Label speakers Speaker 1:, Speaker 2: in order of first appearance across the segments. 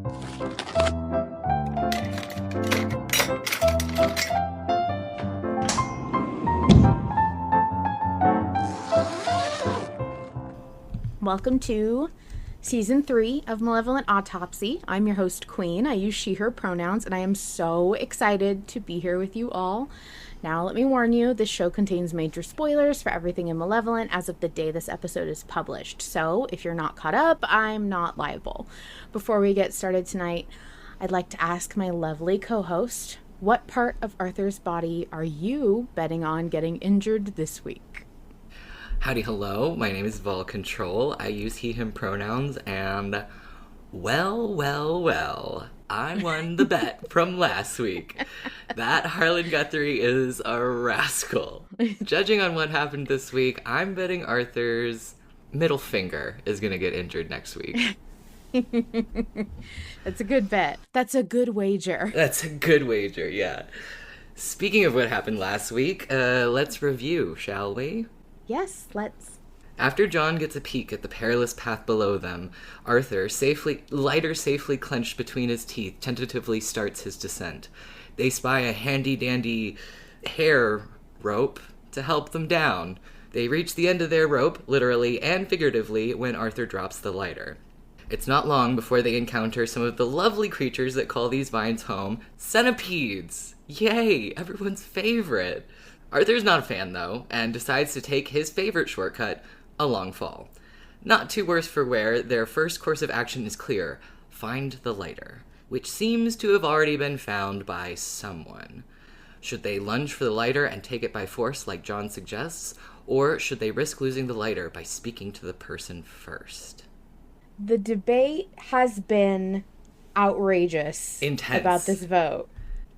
Speaker 1: Welcome to Season 3 of Malevolent Autopsy. I'm your host, Queen. I use she, her pronouns, and I am so excited to be here with you all. Now, let me warn you, this show contains major spoilers for everything in Malevolent as of the day this episode is published. So, if you're not caught up, I'm not liable. Before we get started tonight, I'd like to ask my lovely co-host, what part of Arthur's body are you betting on getting injured this week?
Speaker 2: Howdy, hello. My name is Vol Control. I use he, him pronouns, and well, I won the bet from last week. That Harlan Guthrie is a rascal. Judging on what happened this week, I'm betting Arthur's middle finger is going to get injured next week.
Speaker 1: That's a good bet. That's a good wager.
Speaker 2: That's a good wager, yeah. Speaking of what happened last week, let's review, shall we?
Speaker 1: Yes, let's.
Speaker 2: After John gets a peek at the perilous path below them, Arthur, lighter safely clenched between his teeth, tentatively starts his descent. They spy a handy-dandy hair rope to help them down. They reach the end of their rope, literally and figuratively, when Arthur drops the lighter. It's not long before they encounter some of the lovely creatures that call these vines home, centipedes! Yay, everyone's favorite! Arthur's not a fan, though, and decides to take his favorite shortcut, a long fall. Not too worse for wear, their first course of action is clear. Find the lighter, which seems to have already been found by someone. Should they lunge for the lighter and take it by force like John suggests, or should they risk losing the lighter by speaking to the person first?
Speaker 1: The debate has been outrageous.
Speaker 2: Intense.
Speaker 1: About this vote.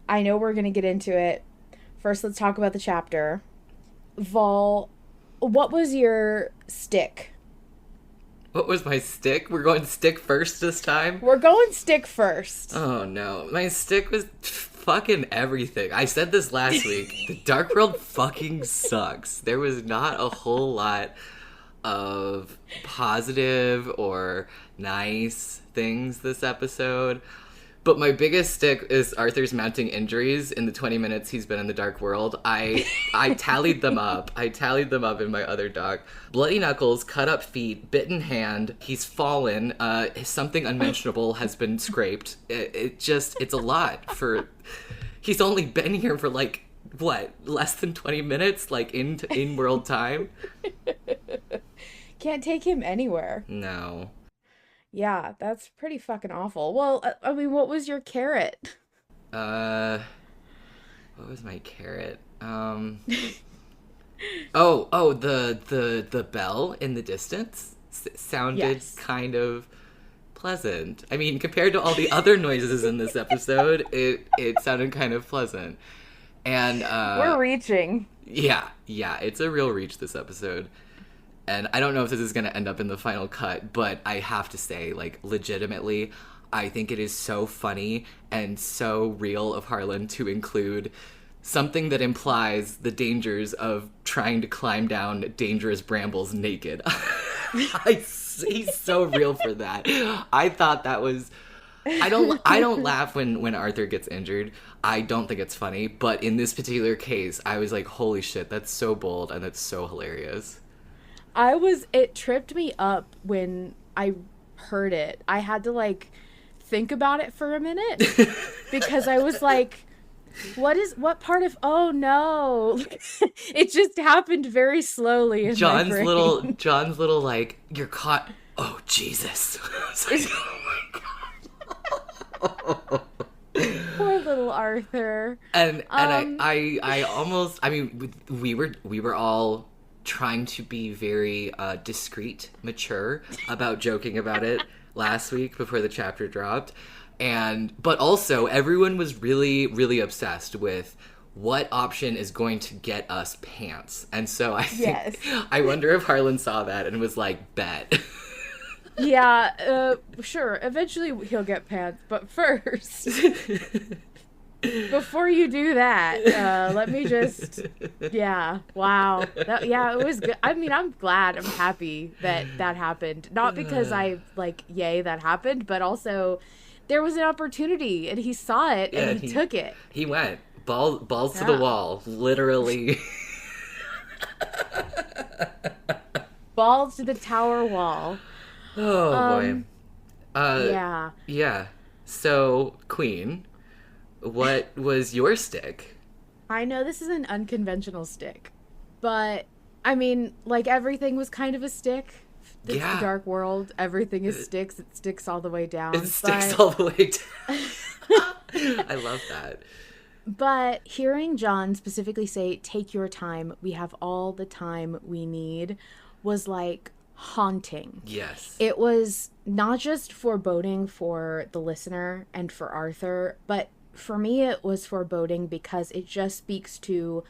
Speaker 1: I know we're going to get into it. First, let's talk about the chapter. Vol, what was your stick?
Speaker 2: What was my stick? We're going stick first this time?
Speaker 1: We're going stick first.
Speaker 2: Oh, no. My stick was fucking everything. I said this last week. The Dark World fucking sucks. There was not a whole lot of positive or nice things this episode. But my biggest stick is Arthur's mounting injuries in the 20 minutes he's been in the Dark World. I tallied them up. I tallied them up in my other doc. Bloody knuckles, cut up feet, bitten hand. He's fallen. Something unmentionable has been scraped. It's a lot for... He's only been here for less than 20 minutes, in world time.
Speaker 1: Can't take him anywhere.
Speaker 2: No.
Speaker 1: Yeah, that's pretty fucking awful. Well, I mean, what was your carrot?
Speaker 2: What was my carrot? The bell in the distance sounded kind of pleasant. I mean, compared to all the other noises in this episode, it sounded kind of pleasant. And
Speaker 1: we're reaching.
Speaker 2: Yeah, it's a real reach this episode. And I don't know if this is going to end up in the final cut, but I have to say, legitimately, I think it is so funny and so real of Harlan to include something that implies the dangers of trying to climb down dangerous brambles naked. He's so real for that. I thought that was... I don't laugh when Arthur gets injured. I don't think it's funny, but in this particular case, I was like, holy shit, that's so bold and that's so hilarious.
Speaker 1: It tripped me up when I heard it. I had to think about it for a minute because I was like, what part of, oh no. It just happened very slowly in my brain.
Speaker 2: John's little you're caught. Oh, Jesus. Oh my God.
Speaker 1: Poor little Arthur.
Speaker 2: And I almost, I mean, we were all trying to be very discreet, mature about joking about it last week before the chapter dropped. But also everyone was really, really obsessed with what option is going to get us pants. And so I think, I wonder if Harlan saw that and was like, bet.
Speaker 1: Yeah, sure. Eventually he'll get pants, but first. Before you do that, let me just, yeah, wow. Yeah, it was good. I mean, I'm glad, I'm happy that that happened. Not because I, like, yay, that happened, but also there was an opportunity and he saw it
Speaker 2: Yeah,
Speaker 1: and he took it.
Speaker 2: he went balls to the
Speaker 1: Yeah.
Speaker 2: wall, literally.
Speaker 1: Balls to the tower wall.
Speaker 2: Oh boy.
Speaker 1: Um,
Speaker 2: Uh,
Speaker 1: yeah.
Speaker 2: yeah. So, Queen, what was your stick?
Speaker 1: I know this is an unconventional stick, but I mean, like everything was kind of a stick. It's the
Speaker 2: Yeah,
Speaker 1: dark world. Everything is sticks. It sticks all the way
Speaker 2: it
Speaker 1: down.
Speaker 2: sticks all the way down. I love that.
Speaker 1: But hearing John specifically say, "Take your time. We have all the time we need," was like haunting.
Speaker 2: Yes.
Speaker 1: It was not just foreboding for the listener and for Arthur, but for me, it was foreboding because it just speaks to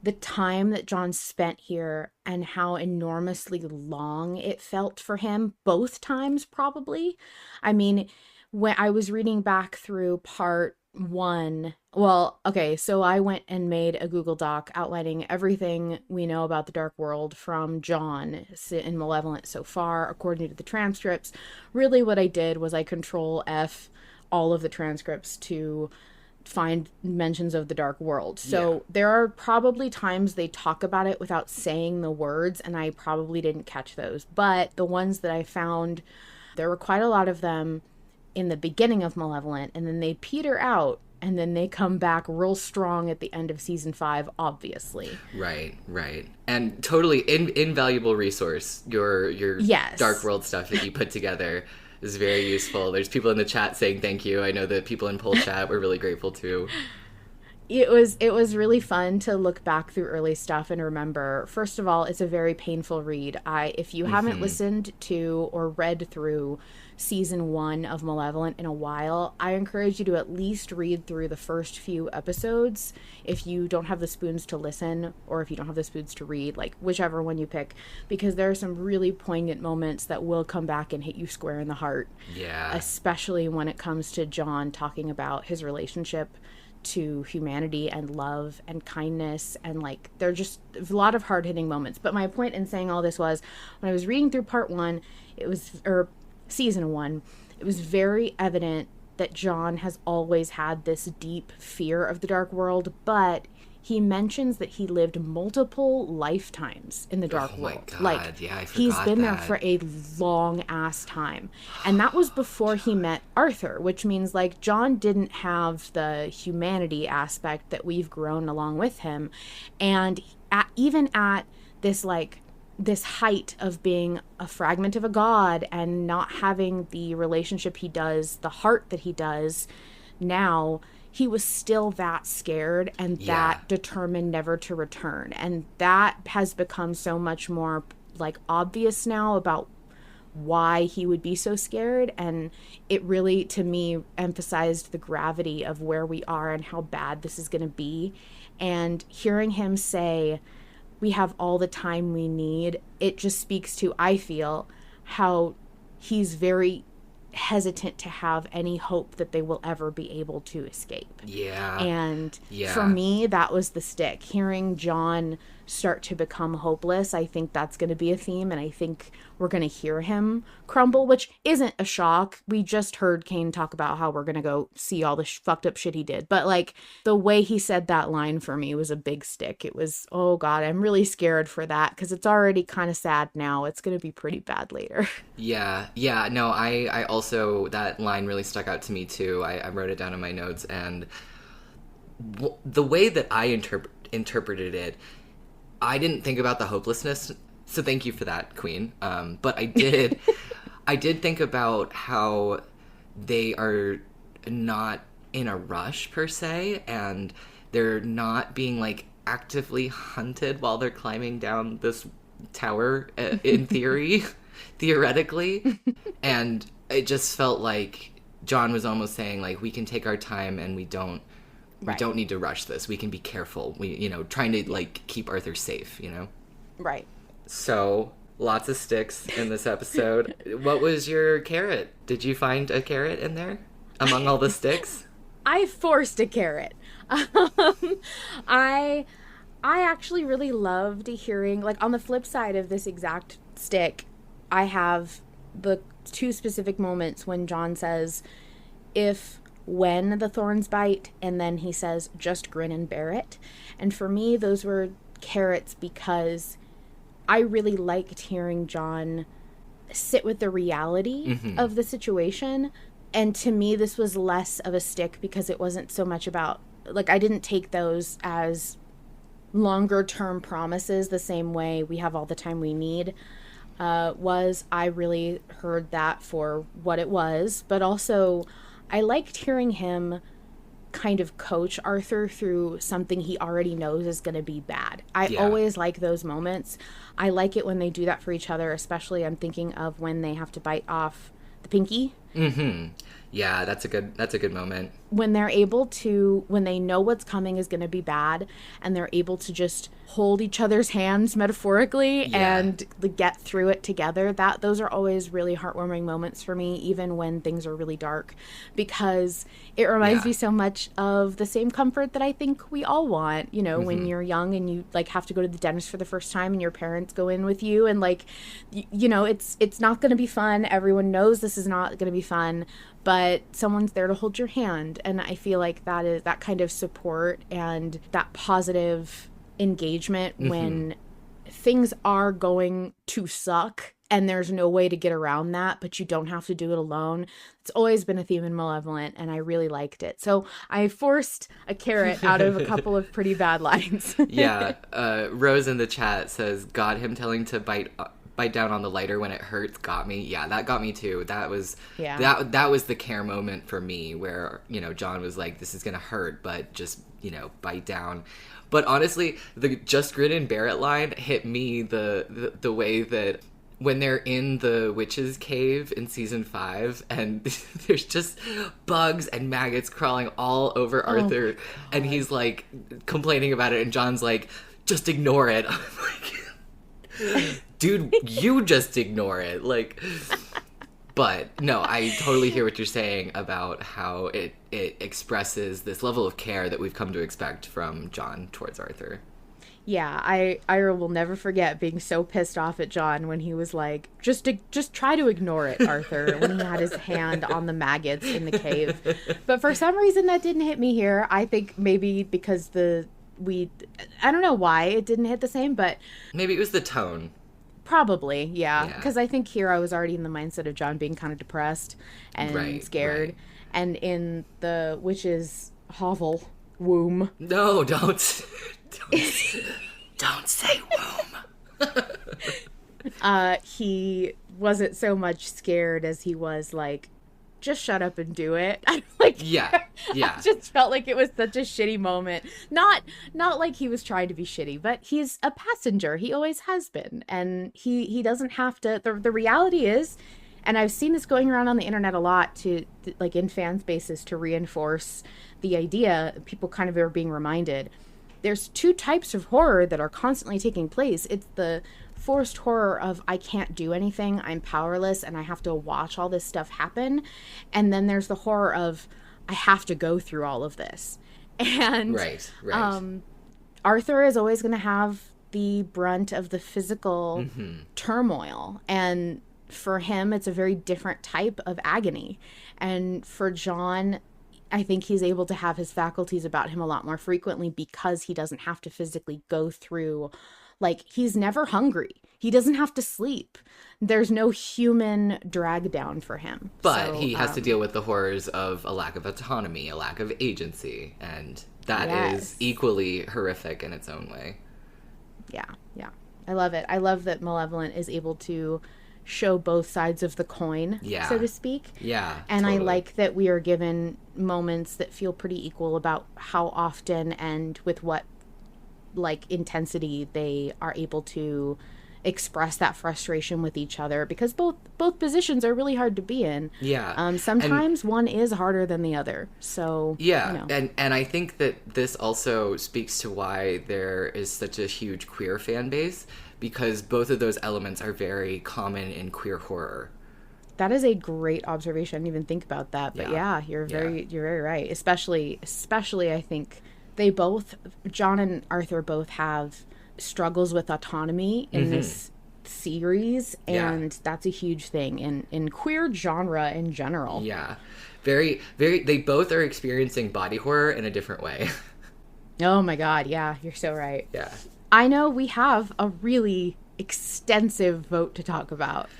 Speaker 1: the time that John spent here and how enormously long it felt for him, both times, probably. I mean, when I was reading back through part one, well, okay, so I went and made a Google Doc outlining everything we know about the Dark World from John in Malevolent so far, according to the transcripts. Really, what I did was I control F all of the transcripts to find mentions of the dark world. So
Speaker 2: Yeah.
Speaker 1: there are probably times they talk about it without saying the words, and I probably didn't catch those. But the ones that I found, there were quite a lot of them in the beginning of Malevolent, and then they peter out, and then they come back real strong at the end of season 5, obviously.
Speaker 2: Right, right. And totally invaluable resource. Your
Speaker 1: Yes.
Speaker 2: Dark World stuff that you put together is very useful. There's people in the chat saying thank you. I know that people in poll chat were really grateful too.
Speaker 1: It was really fun to look back through early stuff and remember. First of all, it's a very painful read. If you haven't listened to or read through season 1 of Malevolent in a while, I encourage you to at least read through the first few episodes if you don't have the spoons to listen, or if you don't have the spoons to read, like whichever one you pick, because there are some really poignant moments that will come back and hit you square in the heart.
Speaker 2: Yeah.
Speaker 1: Especially when it comes to John talking about his relationship to humanity and love and kindness, and like they're just a lot of hard-hitting moments. But my point in saying all this was, when I was reading through part 1, it was, or season 1, it was very evident that John has always had this deep fear of the dark world, but he mentions that he lived multiple lifetimes in the dark
Speaker 2: Oh my
Speaker 1: world.
Speaker 2: God,
Speaker 1: Like,
Speaker 2: yeah, I
Speaker 1: he's
Speaker 2: forgot
Speaker 1: been there
Speaker 2: that.
Speaker 1: for a long ass time. And that was before he met Arthur, which means like John didn't have the humanity aspect that we've grown along with him. And even at this like this height of being a fragment of a god and not having the relationship he does, the heart that he does now, he was still that scared and that determined never to return. And that has become so much more like obvious now about why he would be so scared. And it really, to me, emphasized the gravity of where we are and how bad this is going to be. And hearing him say, "We have all the time we need," it just speaks to, I feel, how he's very hesitant to have any hope that they will ever be able to escape.
Speaker 2: Yeah.
Speaker 1: And
Speaker 2: Yeah.
Speaker 1: for me, that was the stick. Hearing John start to become hopeless, I think that's going to be a theme, and I think we're going to hear him crumble, which isn't a shock. We just heard Kane talk about how we're going to go see all the fucked up shit he did. But like the way he said that line for me was a big stick. It was, oh God, I'm really scared for that because it's already kind of sad now. It's going to be pretty bad later.
Speaker 2: Yeah, yeah, no, I also, that line really stuck out to me too. I wrote it down in my notes, and the way that I interpreted it, I didn't think about the hopelessness, so thank you for that, Queen. But I did, I did think about how they are not in a rush per se, and they're not being like actively hunted while they're climbing down this tower, in theory. Theoretically. And it just felt like John was almost saying like, we can take our time and we don't need to rush this. We can be careful. Trying to like keep Arthur safe,
Speaker 1: Right.
Speaker 2: So lots of sticks in this episode. What was your carrot? Did you find a carrot in there among all the sticks?
Speaker 1: I forced a carrot. Um, I I actually really loved hearing, like, on the flip side of this exact stick, I have the two specific moments when John says, if when the thorns bite, and then he says, just grin and bear it. And for me, those were carrots because I really liked hearing John sit with the reality of the situation. And to me, this was less of a stick because it wasn't so much about, like, I didn't take those as longer term promises the same way we have all the time we need. I really heard that for what it was, but also I liked hearing him kind of coach Arthur through something he already knows is going to be bad. I always like those moments. I like it when they do that for each other, especially I'm thinking of when they have to bite off the pinky.
Speaker 2: Yeah, that's a good moment.
Speaker 1: When they're able to, when they know what's coming is going to be bad, and they're able to just hold each other's hands metaphorically and get through it together, those are always really heartwarming moments for me, even when things are really dark, because it reminds me so much of the same comfort that I think we all want, you know, when you're young and you like have to go to the dentist for the first time and your parents go in with you, and like you know, it's not going to be fun. Everyone knows this is not going to be fun, but someone's there to hold your hand. And I feel like that is that kind of support and that positive engagement when things are going to suck and there's no way to get around that, but you don't have to do it alone. It's always been a theme in Malevolent, and I really liked it. So I forced a carrot out of a couple of pretty bad lines.
Speaker 2: Rose in the chat says, God, him telling to bite down on the lighter when it hurts got me. Yeah, that got me too. That was that was the care moment for me, where, you know, John was like, this is gonna hurt, but just, you know, bite down. But honestly, the just grin and bear it line hit me the way that when they're in the witch's cave in season 5 and there's just bugs and maggots crawling all over Arthur, and he's like complaining about it, and John's like, just ignore it. I'm like, dude, you just ignore it. Like, but no, I totally hear what you're saying about how it expresses this level of care that we've come to expect from John towards Arthur.
Speaker 1: Yeah, I will never forget being so pissed off at John when he was like, just try to ignore it, Arthur, when he had his hand on the maggots in the cave. But for some reason that didn't hit me here. I think maybe because I don't know why it didn't hit the same, but
Speaker 2: maybe it was the tone.
Speaker 1: Probably, yeah. Because I think here I was already in the mindset of John being kind of depressed and scared. Right. And in the witch's hovel womb.
Speaker 2: No, don't say womb.
Speaker 1: He wasn't so much scared as he was like, just shut up and do it. Like,
Speaker 2: yeah.
Speaker 1: I just felt like it was such a shitty moment. Not like he was trying to be shitty, but he's a passenger. He always has been, and he doesn't have to. The reality is, and I've seen this going around on the internet a lot to like in fan spaces to reinforce the idea. People kind of are being reminded. There's two types of horror that are constantly taking place. It's the forced horror of I can't do anything, I'm powerless, and I have to watch all this stuff happen. And then there's the horror of I have to go through all of this. And
Speaker 2: right.
Speaker 1: Arthur is always going to have the brunt of the physical turmoil. And for him, it's a very different type of agony. And for John, I think he's able to have his faculties about him a lot more frequently because he doesn't have to physically go through, like, he's never hungry. He doesn't have to sleep. There's no human drag down for him.
Speaker 2: But he has to deal with the horrors of a lack of autonomy, a lack of agency, and that is equally horrific in its own way.
Speaker 1: Yeah. I love it. I love that Malevolent is able to show both sides of the coin, so to speak.
Speaker 2: Yeah,
Speaker 1: and
Speaker 2: totally.
Speaker 1: I like that we are given moments that feel pretty equal about how often and with what like intensity they are able to express that frustration with each other, because both positions are really hard to be in. Sometimes one is harder than the other. So you know.
Speaker 2: and I think that this also speaks to why there is such a huge queer fan base, because both of those elements are very common in queer horror.
Speaker 1: That is a great observation. I didn't even think about that. But
Speaker 2: Yeah. Yeah.
Speaker 1: you're very right. Especially I think they both, John and Arthur both have struggles with autonomy in this series,
Speaker 2: Yeah.
Speaker 1: and that's a huge thing in queer genre in general.
Speaker 2: Yeah. Very, very, they both are experiencing body horror in a different way.
Speaker 1: Oh my God, yeah, you're so right.
Speaker 2: Yeah.
Speaker 1: I know we have a really extensive vote to talk about.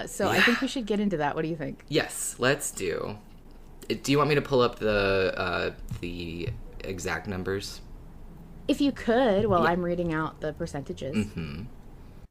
Speaker 1: So I think we should get into that. What do you think?
Speaker 2: Yes, let's do. Do you want me to pull up the exact numbers?
Speaker 1: If you could, while I'm reading out the percentages.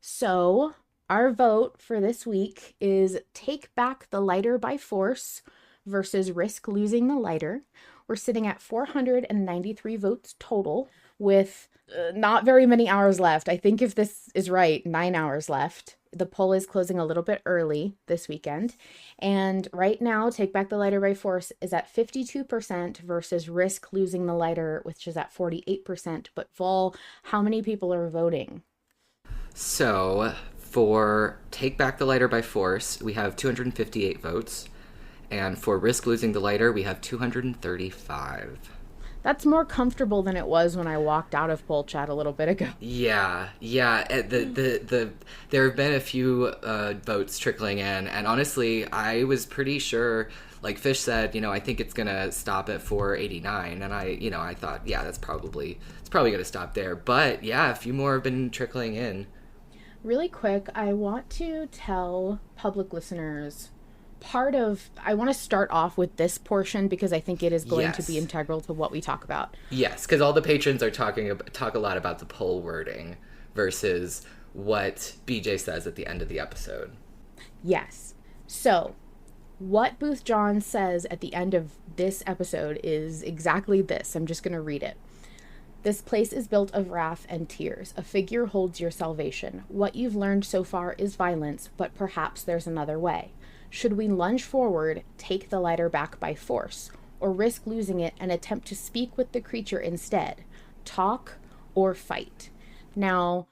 Speaker 1: So our vote for this week is Take Back the Lighter by Force versus Risk Losing the Lighter. We're sitting at 493 votes total with not very many hours left. I think if this is right, 9 hours left. The poll is closing a little bit early this weekend. And right now, Take Back the Lighter by Force is at 52% versus Risk Losing the Lighter, which is at 48%. But Vol, how many people are voting?
Speaker 2: So, for Take Back the Lighter by Force, we have 258 votes. And for Risk Losing the Lighter, we have 235.
Speaker 1: That's more comfortable than it was when I walked out of poll chat a little bit ago.
Speaker 2: Yeah. There have been a few votes trickling in, and honestly, I was pretty sure. Like Fish said, I think it's gonna stop at 489, and I thought, yeah, it's probably gonna stop there. But yeah, a few more have been trickling in.
Speaker 1: Really quick, I want to tell public listeners I want to start off with this portion because I think it is going to be integral to what we talk about.
Speaker 2: Yes, because all the patrons are talk a lot about the poll wording versus what BJ says at the end of the episode.
Speaker 1: Yes. So, what Booth John says at the end of this episode is exactly this. I'm just going to read it. This place is built of wrath and tears. A figure holds your salvation. What you've learned so far is violence, but perhaps there's another way. Should we lunge forward, take the lighter back by force, or risk losing it and attempt to speak with the creature instead? Talk or fight? Now,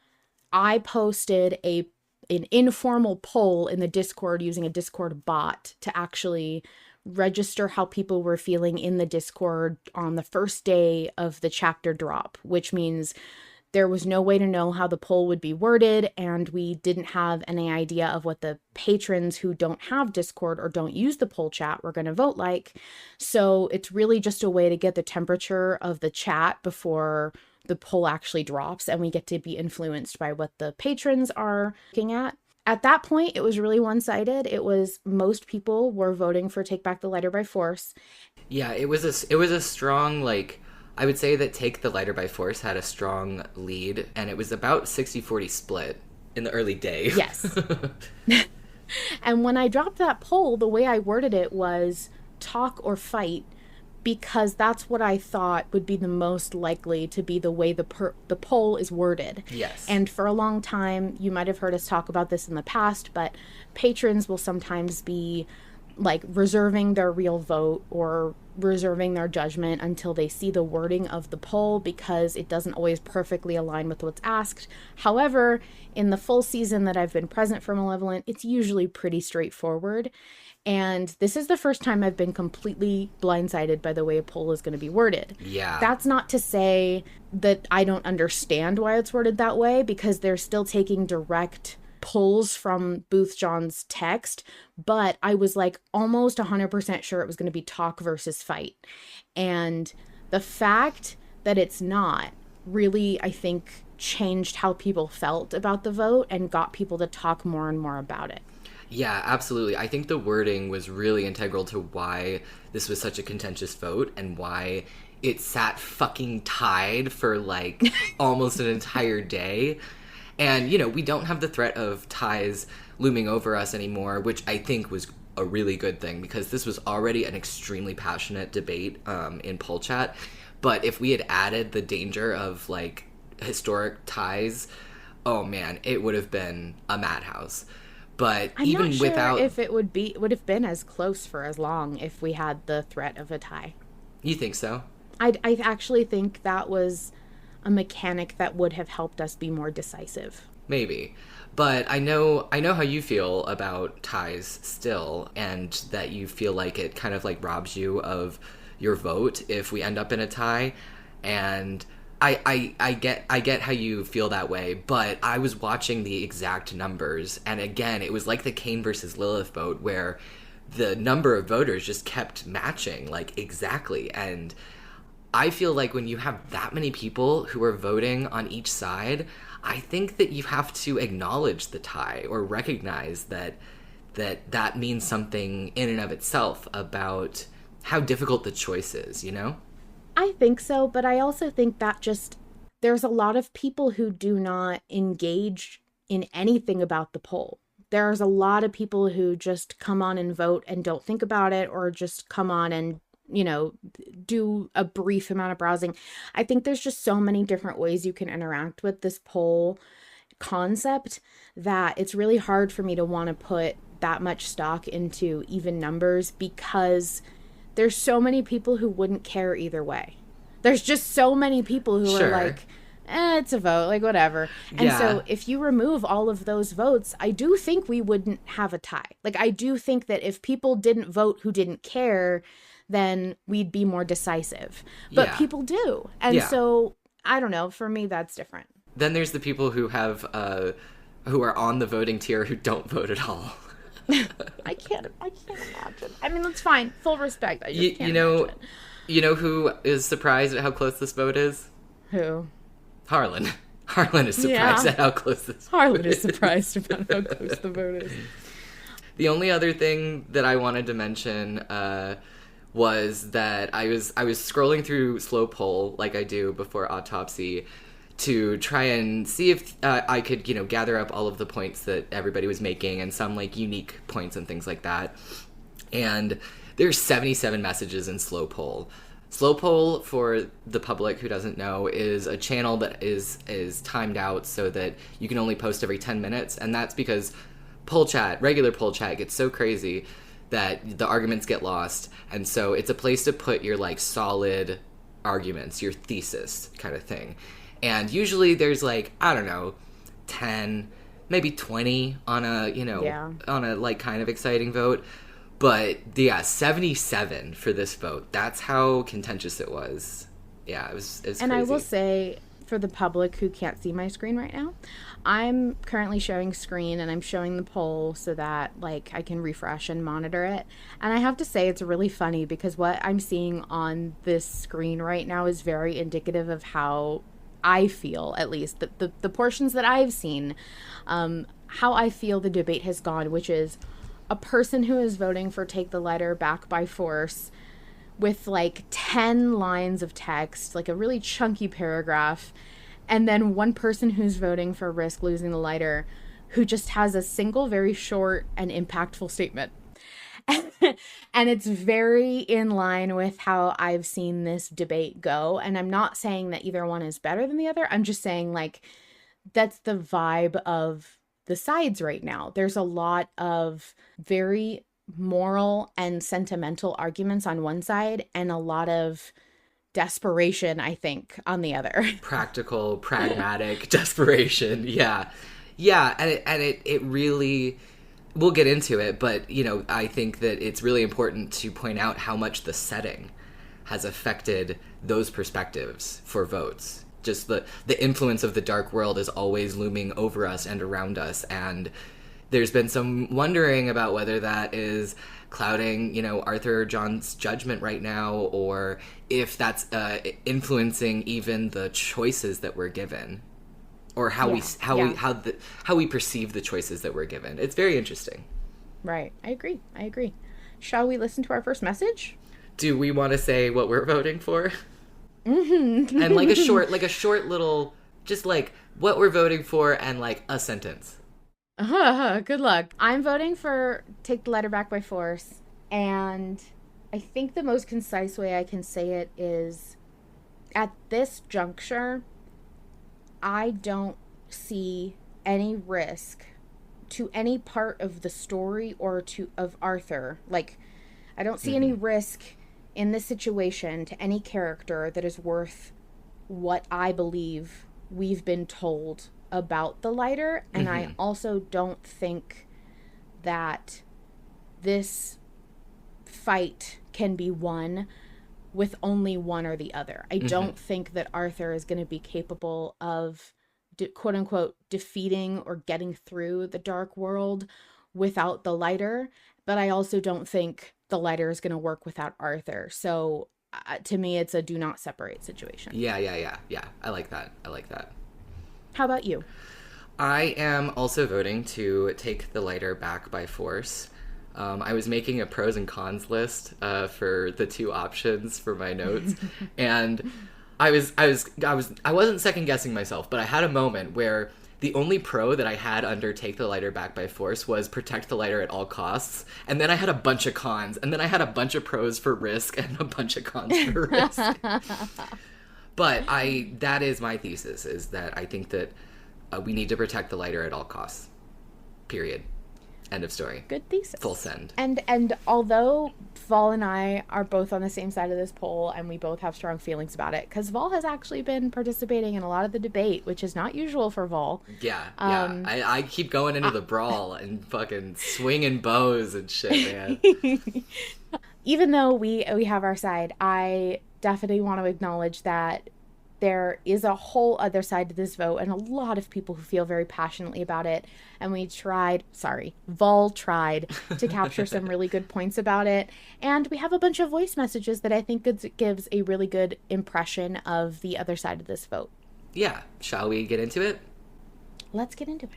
Speaker 1: I posted an informal poll in the Discord using a Discord bot to actually register how people were feeling in the Discord on the first day of the chapter drop, which means there was no way to know how the poll would be worded, and we didn't have any idea of what the patrons who don't have Discord or don't use the poll chat were going to vote like. So it's really just a way to get the temperature of the chat before the poll actually drops, and we get to be influenced by what the patrons are looking at. At that point, it was really one-sided. It was most people were voting for Take Back the Lighter by Force.
Speaker 2: Yeah, it was a strong, I would say that Take the Lighter by Force had a strong lead, and it was about 60-40 split in the early days.
Speaker 1: Yes. And when I dropped that poll, the way I worded it was talk or fight, because that's what I thought would be the most likely to be the way the poll is worded.
Speaker 2: Yes.
Speaker 1: And for a long time, you might have heard us talk about this in the past, but patrons will sometimes be reserving their real vote or reserving their judgment until they see the wording of the poll because it doesn't always perfectly align with what's asked. However, in the full season that I've been present for Malevolent, it's usually pretty straightforward. And this is the first time I've been completely blindsided by the way a poll is going to be worded.
Speaker 2: Yeah.
Speaker 1: That's not to say that I don't understand why it's worded that way, because they're still taking direct pulls from Booth John's text, but I was almost 100% sure it was going to be talk versus fight. And the fact that it's not really, I think, changed how people felt about the vote and got people to talk more and more about it.
Speaker 2: Yeah, absolutely. I think the wording was really integral to why this was such a contentious vote and why it sat fucking tied for almost an entire day. And, we don't have the threat of ties looming over us anymore, which I think was a really good thing because this was already an extremely passionate debate in poll chat. But if we had added the danger of historic ties, oh man, it would have been a madhouse. But
Speaker 1: I'm
Speaker 2: even
Speaker 1: not sure
Speaker 2: without,
Speaker 1: if it would have been as close for as long if we had the threat of a tie.
Speaker 2: You think so?
Speaker 1: I actually think that was a mechanic that would have helped us be more decisive.
Speaker 2: Maybe. But I know how you feel about ties still, and that you feel like it kind of like robs you of your vote if we end up in a tie. And I get how you feel that way, but I was watching the exact numbers, and again, it was like the Kane versus Lilith vote where the number of voters just kept matching, like, exactly. And I feel like when you have that many people who are voting on each side, I think that you have to acknowledge the tie or recognize that means something in and of itself about how difficult the choice is, you know?
Speaker 1: I think so, but I also think that there's a lot of people who do not engage in anything about the poll. There's a lot of people who just come on and vote and don't think about it, or just come on and, do a brief amount of browsing. I think there's just so many different ways you can interact with this poll concept that it's really hard for me to want to put that much stock into even numbers, because there's so many people who wouldn't care either way. There's just so many people who
Speaker 2: Sure.
Speaker 1: are like, it's a vote, like, whatever. And so if you remove all of those votes, I do think we wouldn't have a tie. Like, I do think that if people didn't vote who didn't care, then we'd be more decisive. But
Speaker 2: Yeah.
Speaker 1: people do. And so, I don't know, for me, that's different.
Speaker 2: Then there's the people who have who are on the voting tier who don't vote at all.
Speaker 1: I can't imagine. I mean, that's fine. Full respect. I just can't imagine.
Speaker 2: You know who is surprised at how close this vote is?
Speaker 1: Who?
Speaker 2: Harlan. Harlan is surprised at how close this
Speaker 1: Harlan
Speaker 2: vote
Speaker 1: is surprised about how close the vote is.
Speaker 2: The only other thing that I wanted to mention was that I was scrolling through Slow Poll, like I do before Autopsy, to try and see if I could, gather up all of the points that everybody was making and some, like, unique points and things like that. And there's 77 messages in Slow Poll. Slow Poll, for the public who doesn't know, is a channel that is timed out so that you can only post every 10 minutes, and that's because regular poll chat gets so crazy that the arguments get lost, and so it's a place to put your, like, solid arguments, your thesis kind of thing. And usually there's, like, I don't know, 10, maybe 20 on a, on a, like, kind of exciting vote. But, 77 for this vote. That's how contentious it was. Yeah, it was crazy.
Speaker 1: And I will say, for the public who can't see my screen right now, I'm currently showing screen, and I'm showing the poll so that, like, I can refresh and monitor it. And I have to say, it's really funny, because what I'm seeing on this screen right now is very indicative of how I feel, at least, the portions that I've seen, how I feel the debate has gone, which is a person who is voting for Take the Letter Back by Force with, like, 10 lines of text, like a really chunky paragraph, and then one person who's voting for Risk Losing the Lighter, who just has a single, very short and impactful statement. And it's very in line with how I've seen this debate go. And I'm not saying that either one is better than the other. I'm just saying, like, that's the vibe of the sides right now. There's a lot of very moral and sentimental arguments on one side, and a lot of desperation, I think, on the other.
Speaker 2: Practical, pragmatic desperation. Yeah. And it really, we'll get into it, but, I think that it's really important to point out how much the setting has affected those perspectives for votes. Just the influence of the dark world is always looming over us and around us, and there's been some wondering about whether that is clouding, Arthur or John's judgment right now, or if that's influencing even the choices that we're given, or how we perceive the choices that we're given. It's very interesting.
Speaker 1: Right. I agree. Shall we listen to our first message?
Speaker 2: Do we want to say what we're voting for?
Speaker 1: Mm-hmm.
Speaker 2: And like a short little, just like what we're voting for and like a sentence.
Speaker 1: Good luck. I'm voting for Take the Letter Back by Force, and I think the most concise way I can say it is, at this juncture, I don't see any risk to any part of the story or of Arthur. Like, I don't see any risk in this situation to any character that is worth what I believe we've been told about the lighter, and I also don't think that this fight can be won with only one or the other. I don't think that Arthur is going to be capable of quote unquote defeating or getting through the dark world without the lighter, but I also don't think the lighter is going to work without Arthur. So to me, it's a do not separate situation.
Speaker 2: Yeah. I like that.
Speaker 1: How about you?
Speaker 2: I am also voting to take the lighter back by force. I was making a pros and cons list for the two options for my notes, and I wasn't second guessing myself, but I had a moment where the only pro that I had under take the lighter back by force was protect the lighter at all costs, and then I had a bunch of cons, and then I had a bunch of pros for risk and a bunch of cons for risk. But that is my thesis, is that I think that we need to protect the lighter at all costs. Period. End of story.
Speaker 1: Good thesis.
Speaker 2: Full send.
Speaker 1: And although Vol and I are both on the same side of this poll, and we both have strong feelings about it, because Vol has actually been participating in a lot of the debate, which is not usual for Vol.
Speaker 2: Yeah. I keep going into the brawl and fucking swinging bows and shit, man.
Speaker 1: Even though we have our side, I definitely want to acknowledge that there is a whole other side to this vote, and a lot of people who feel very passionately about it. And Vol tried to capture some really good points about it. And we have a bunch of voice messages that I think gives a really good impression of the other side of this vote.
Speaker 2: Yeah. Shall we get into it?
Speaker 1: Let's get into it.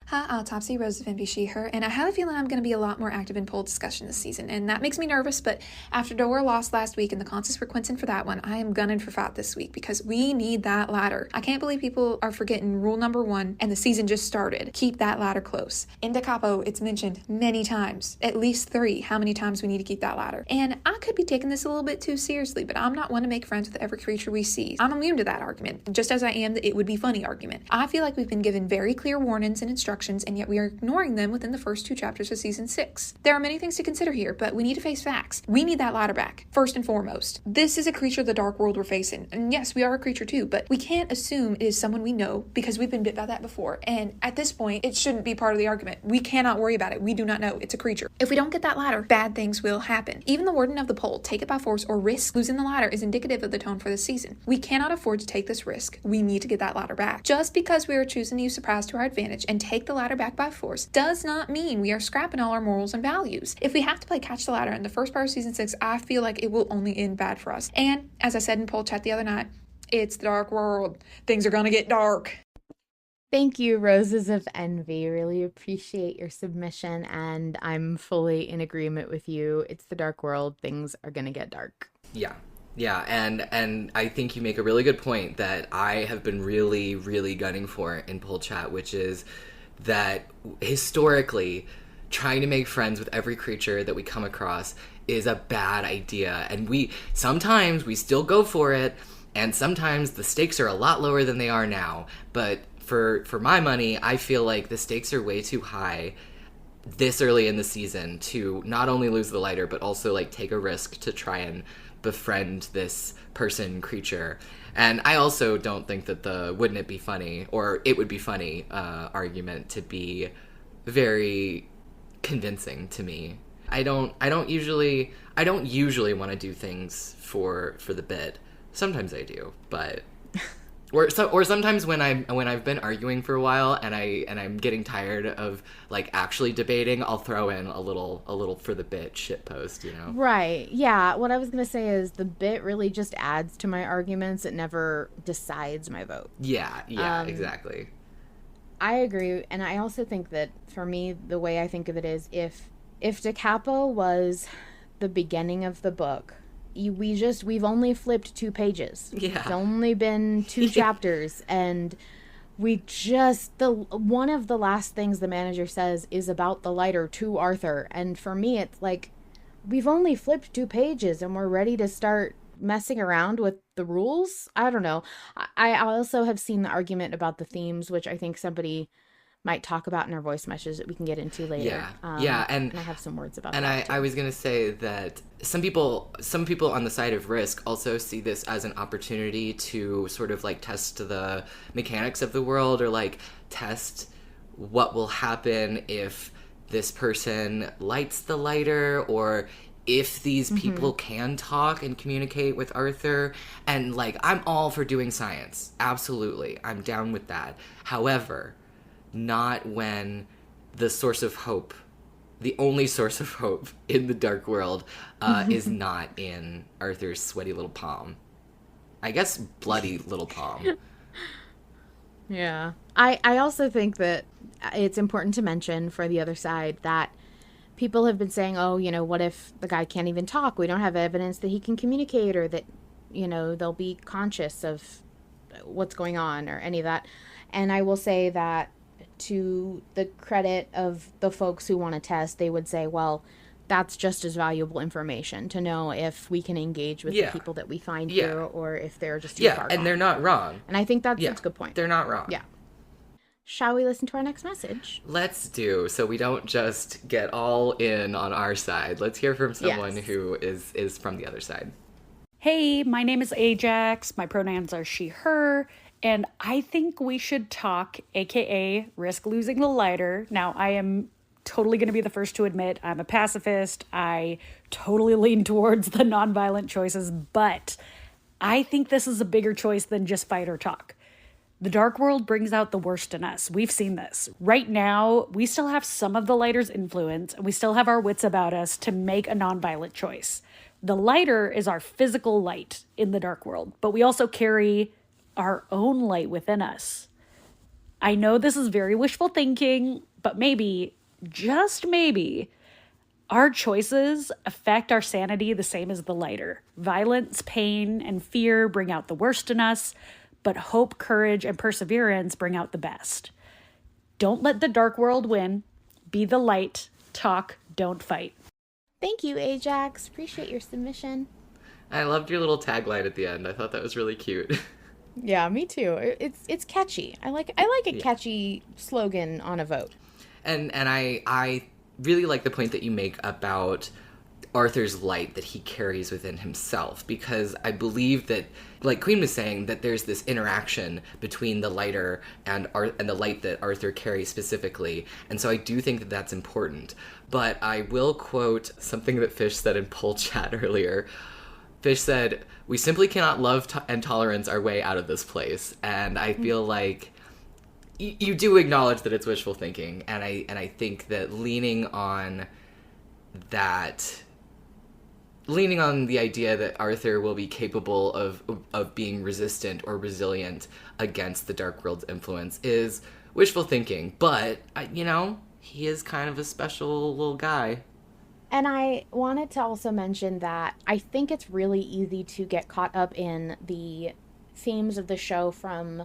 Speaker 3: Hi, Autopsy, Rose of Envy, she, her, and I have a feeling I'm going to be a lot more active in poll discussion this season, and that makes me nervous, but after Dora lost last week and the contests were Quentin for that one, I am gunning for Fat this week, because we need that ladder. I can't believe people are forgetting rule number 1, and the season just started. Keep that ladder close. In Da Capo, it's mentioned many times, at least 3, how many times we need to keep that ladder. And I could be taking this a little bit too seriously, but I'm not one to make friends with every creature we see. I'm immune to that argument, just as I am the it would be funny argument. I feel like we've been given very clear warnings and instructions, and yet we are ignoring them within the first 2 chapters of season 6. There are many things to consider here, but we need to face facts. We need that ladder back, first and foremost. This is a creature of the dark world we're facing, and yes, we are a creature too, but we can't assume it is someone we know, because we've been bit by that before, and at this point, it shouldn't be part of the argument. We cannot worry about it. We do not know. It's a creature. If we don't get that ladder, bad things will happen. Even the wording of the poll, take it by force or risk losing the ladder, is indicative of the tone for this season. We cannot afford to take this risk. We need to get that ladder back. Just because we are choosing to use surprise to our advantage and take the ladder back by force does not mean we are scrapping all our morals and values. If we have to play catch the ladder in the first part of season 6, I feel like it will only end bad for us. And as I said in poll chat the other night, it's the dark world. Things are gonna get dark.
Speaker 1: Thank you, Roses of Envy. Really appreciate your submission, and I'm fully in agreement with you. It's the dark world. Things are gonna get dark.
Speaker 2: Yeah, and I think you make a really good point that I have been really, really gunning for in poll chat, which is that historically, trying to make friends with every creature that we come across is a bad idea. And sometimes we still go for it, and sometimes the stakes are a lot lower than they are now. But for my money, I feel like the stakes are way too high this early in the season to not only lose the lighter, but also like take a risk to try and befriend this creature. And I also don't think that the wouldn't it be funny, or it would be funny argument to be very convincing to me. I don't usually want to do things for the bit. Sometimes I do, but or sometimes when I've been arguing for a while and I'm getting tired of like actually debating, I'll throw in a little for the bit shit post, you know.
Speaker 1: Right. Yeah, what I was going to say is the bit really just adds to my arguments. It never decides my vote.
Speaker 2: Yeah, exactly.
Speaker 1: I agree, and I also think that for me the way I think of it is if Da Capo was the beginning of the book, we've only flipped 2 pages.
Speaker 2: Yeah.
Speaker 1: It's only been 2 chapters, and one of the last things the manager says is about the lighter to Arthur, and for me it's like we've only flipped 2 pages and we're ready to start messing around with the rules. I don't know. I also have seen the argument about the themes, which I think somebody might talk about in our voice messages that we can get into later.
Speaker 2: And
Speaker 1: I have some words about
Speaker 2: and
Speaker 1: that.
Speaker 2: I was gonna say that some people on the side of risk also see this as an opportunity to sort of like test the mechanics of the world, or like test what will happen if this person lights the lighter, or if these people can talk and communicate with Arthur. And like, I'm all for doing science, absolutely, I'm down with that. However, not when the source of hope, the only source of hope in the dark world, is not in Arthur's sweaty little palm. I guess bloody little palm.
Speaker 1: Yeah. I also think that it's important to mention for the other side that people have been saying, oh, you know, what if the guy can't even talk? We don't have evidence that he can communicate, or that, you know, they'll be conscious of what's going on, or any of that. And I will say that, to the credit of the folks who want to test, they would say, well, that's just as valuable information to know if we can engage with the people that we find here, or if they're just too far gone.
Speaker 2: They're not wrong.
Speaker 1: And I think that's a good point.
Speaker 2: They're not wrong.
Speaker 1: Yeah. Shall we listen to our next message?
Speaker 2: Let's do, so we don't just get all in on our side. Let's hear from someone who is from the other side.
Speaker 4: Hey, my name is Ajaqs. My pronouns are she, her. And I think we should talk, aka risk losing the lighter. Now, I am totally going to be the first to admit I'm a pacifist. I totally lean towards the nonviolent choices, but I think this is a bigger choice than just fight or talk. The dark world brings out the worst in us. We've seen this. Right now, we still have some of the lighter's influence, and we still have our wits about us to make a nonviolent choice. The lighter is our physical light in the dark world, but we also carry our own light within us. I know this is very wishful thinking, but maybe, just maybe, our choices affect our sanity the same as the lighter. Violence, pain, and fear bring out the worst in us, but hope, courage, and perseverance bring out the best. Don't let the dark world win. Be the light. Talk, don't fight.
Speaker 1: Thank you, Ajaqs. Appreciate your submission.
Speaker 2: I loved your little tagline at the end. I thought that was really cute.
Speaker 1: Yeah, me too. It's catchy. I like a catchy slogan on a vote.
Speaker 2: And I really like the point that you make about Arthur's light that he carries within himself, because I believe that, like Queen was saying, that there's this interaction between the lighter and the light that Arthur carries specifically, and so I do think that that's important. But I will quote something that Fish said in poll chat earlier. Fish said, "We simply cannot love and tolerance our way out of this place," and I feel like you do acknowledge that it's wishful thinking, and I think that leaning on the idea that Arthur will be capable of being resistant or resilient against the dark world's influence is wishful thinking. But he is kind of a special little guy.
Speaker 1: And I wanted to also mention that I think it's really easy to get caught up in the themes of the show from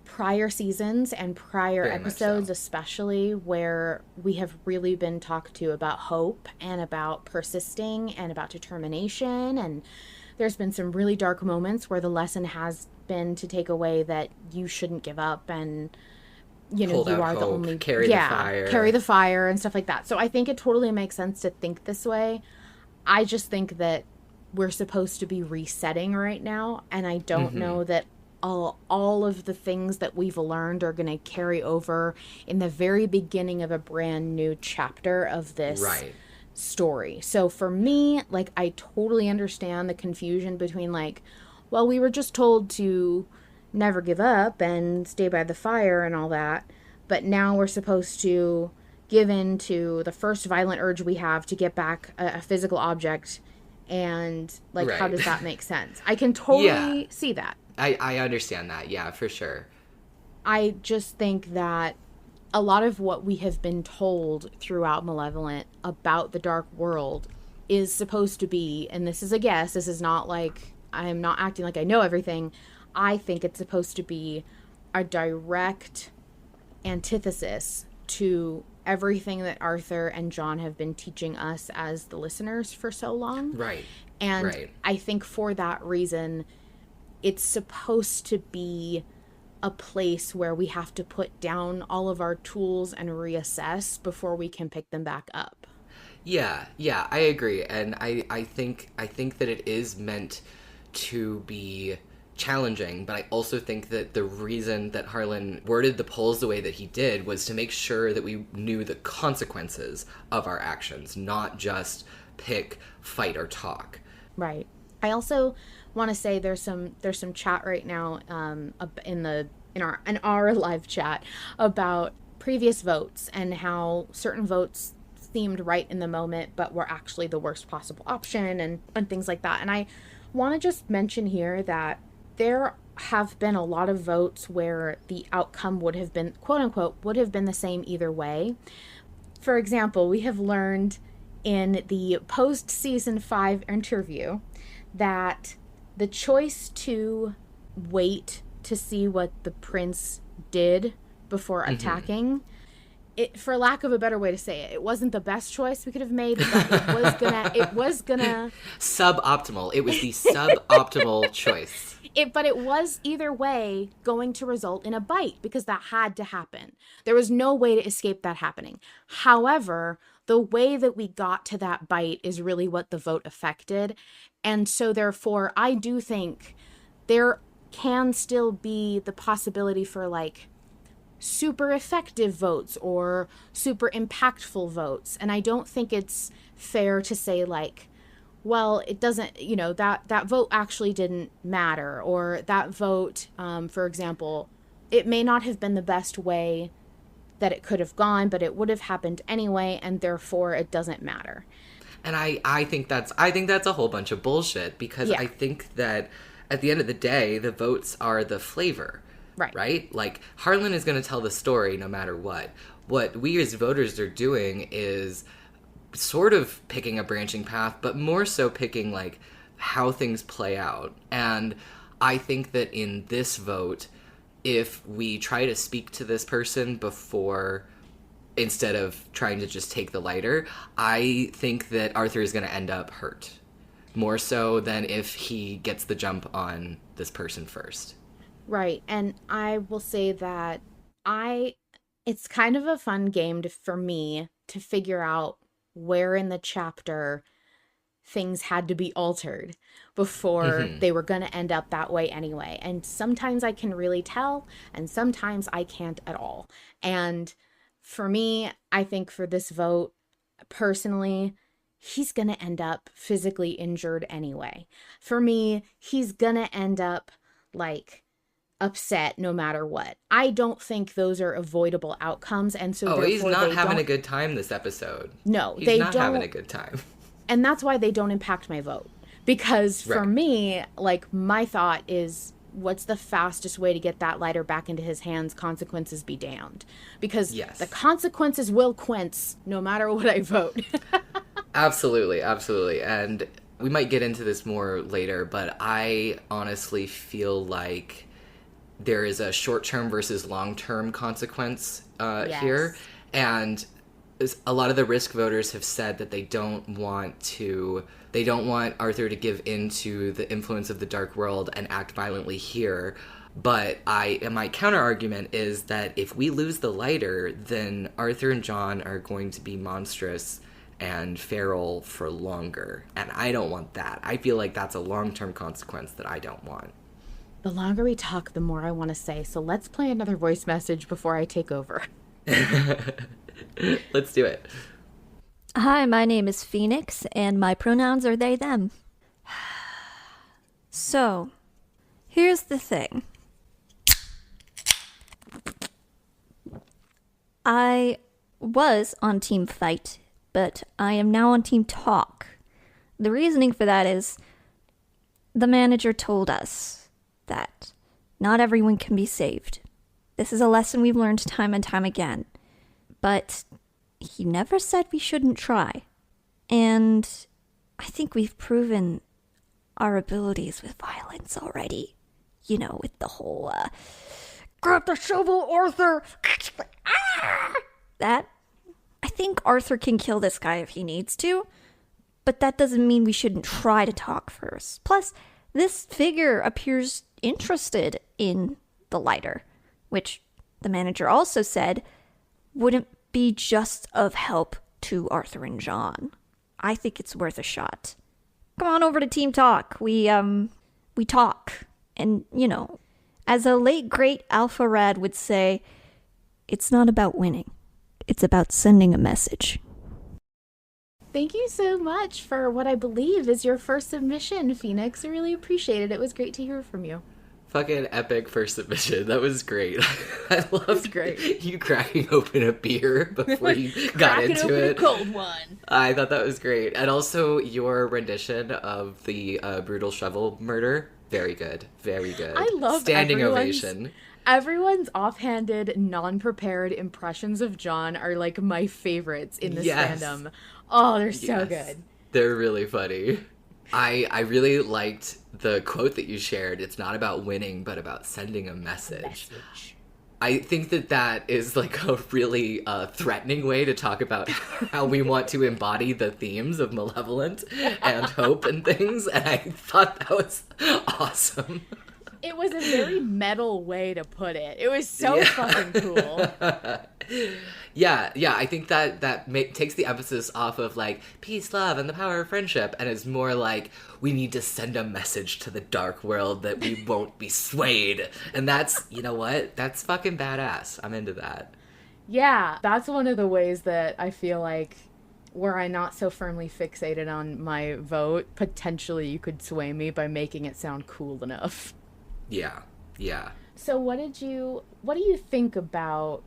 Speaker 1: prior seasons and prior
Speaker 2: Very
Speaker 1: episodes,
Speaker 2: much so.
Speaker 1: especially, where we have really been talked to about hope and about persisting and about determination. And there's been some really dark moments where the lesson has been to take away that you shouldn't give up, and
Speaker 2: Hold
Speaker 1: you
Speaker 2: out
Speaker 1: are the
Speaker 2: hope,
Speaker 1: only
Speaker 2: carry the
Speaker 1: fire and stuff like that. So I think it totally makes sense to think this way. I just think that we're supposed to be resetting right now, and I don't know that all of the things that we've learned are going to carry over in the very beginning of a brand new chapter of this story. So for me, like, I totally understand the confusion between, like, well, we were just told to never give up and stay by the fire and all that, but now we're supposed to give in to the first violent urge we have to get back a physical object, and like, how does that make sense? I can totally see that.
Speaker 2: I understand that, yeah, for sure.
Speaker 1: I just think that a lot of what we have been told throughout Malevolent about the dark world is supposed to be, and this is a guess, this is not like, I'm not acting like I know everything, I think it's supposed to be a direct antithesis to everything that Arthur and John have been teaching us as the listeners for so long.
Speaker 2: Right.
Speaker 1: And I think for that reason, it's supposed to be a place where we have to put down all of our tools and reassess before we can pick them back up.
Speaker 2: Yeah, I agree. And I think that it is meant to be challenging, but I also think that the reason that Harlan worded the polls the way that he did was to make sure that we knew the consequences of our actions, not just pick, fight, or talk.
Speaker 1: Right. I also want to say there's some chat right now in our live chat about previous votes and how certain votes seemed right in the moment but were actually the worst possible option and things like that. And I want to just mention here that there have been a lot of votes where the outcome would have been, quote unquote, would have been the same either way. For example, we have learned in the post season 5 interview that the choice to wait to see what the prince did before attacking, it, for lack of a better way to say it, it wasn't the best choice we could have made, but it was gonna
Speaker 2: suboptimal. It was the suboptimal choice.
Speaker 1: But it was either way going to result in a bite because that had to happen. There was no way to escape that happening. However, the way that we got to that bite is really what the vote affected. And so therefore, I do think there can still be the possibility for like super effective votes or super impactful votes. And I don't think it's fair to say like, well, it doesn't, that vote actually didn't matter, or that vote, for example, it may not have been the best way that it could have gone, but it would have happened anyway, and therefore it doesn't matter.
Speaker 2: And I think that's a whole bunch of bullshit, because I think that at the end of the day, the votes are the flavor, right? Like, Harlan is going to tell the story no matter what. What we as voters are doing is sort of picking a branching path, but more so picking like how things play out. And I think that in this vote, if we try to speak to this person before, instead of trying to just take the lighter, I think that Arthur is going to end up hurt more so than if he gets the jump on this person first.
Speaker 1: Right. And I will say that it's kind of a fun game for me to figure out where in the chapter things had to be altered before they were going to end up that way anyway. And sometimes I can really tell, and sometimes I can't at all. And for me, I think for this vote, personally, he's going to end up physically injured anyway. For me, he's going to end up like upset no matter what. I don't think those are avoidable outcomes, and so
Speaker 2: he's not having a good time this episode.
Speaker 1: No,
Speaker 2: he's not having a good time,
Speaker 1: and that's why they don't impact my vote. Because for me, like, my thought is, what's the fastest way to get that lighter back into his hands? Consequences be damned, because the consequences will quince no matter what I vote.
Speaker 2: Absolutely, and we might get into this more later, but I honestly feel like there is a short-term versus long-term consequence here. And a lot of the risk voters have said that they don't want Arthur to give in to the influence of the dark world and act violently here. But my counter-argument is that if we lose the lighter, then Arthur and John are going to be monstrous and feral for longer. And I don't want that. I feel like that's a long-term consequence that I don't want.
Speaker 1: The longer we talk, the more I want to say. So let's play another voice message before I take over.
Speaker 2: Let's do it.
Speaker 5: Hi, my name is Phoenix, and my pronouns are they, them. So, here's the thing. I was on Team Fight, but I am now on Team Talk. The reasoning for that is the manager told us that not everyone can be saved. This is a lesson we've learned time and time again. But he never said we shouldn't try. And I think we've proven our abilities with violence already. You know, with the whole, grab the shovel, Arthur! That, I think Arthur can kill this guy if he needs to, but that doesn't mean we shouldn't try to talk first. Plus, this figure appears interested in the lighter. which the manager also said wouldn't be just of help to Arthur and John. I think it's worth a shot. Come on over to Team Talk. We talk. And, you know, as a late great Alpha Rad would say, it's not about winning. It's about sending a message.
Speaker 1: Thank you so much for what I believe is your first submission, Phoenix. I really appreciate it. It was great to hear from you.
Speaker 2: Fucking epic first submission. That was great. I loved
Speaker 1: great.
Speaker 2: You cracking open a beer before you got
Speaker 1: Cracking
Speaker 2: into
Speaker 1: open
Speaker 2: it.
Speaker 1: a cold one.
Speaker 2: I thought that was great. And also your rendition of the brutal shovel murder. Very good. Very good.
Speaker 1: I love
Speaker 2: standing ovation.
Speaker 1: Everyone's offhanded, non-prepared impressions of John are like my favorites in this fandom. Oh, they're so good.
Speaker 2: They're really funny. I really liked the quote that you shared. It's not about winning, but about sending a message. I think that is like a really threatening way to talk about how we want to embody the themes of Malevolent and hope and things. And I thought that was awesome.
Speaker 1: It was a very metal way to put it. It was so fucking cool.
Speaker 2: Yeah, I think that takes the emphasis off of like peace, love, and the power of friendship, and is more like we need to send a message to the dark world that we won't be swayed. And that's, you know what? That's fucking badass. I'm into that.
Speaker 1: Yeah, that's one of the ways that I feel like were I not so firmly fixated on my vote, potentially you could sway me by making it sound cool enough.
Speaker 2: Yeah.
Speaker 1: So what do you think about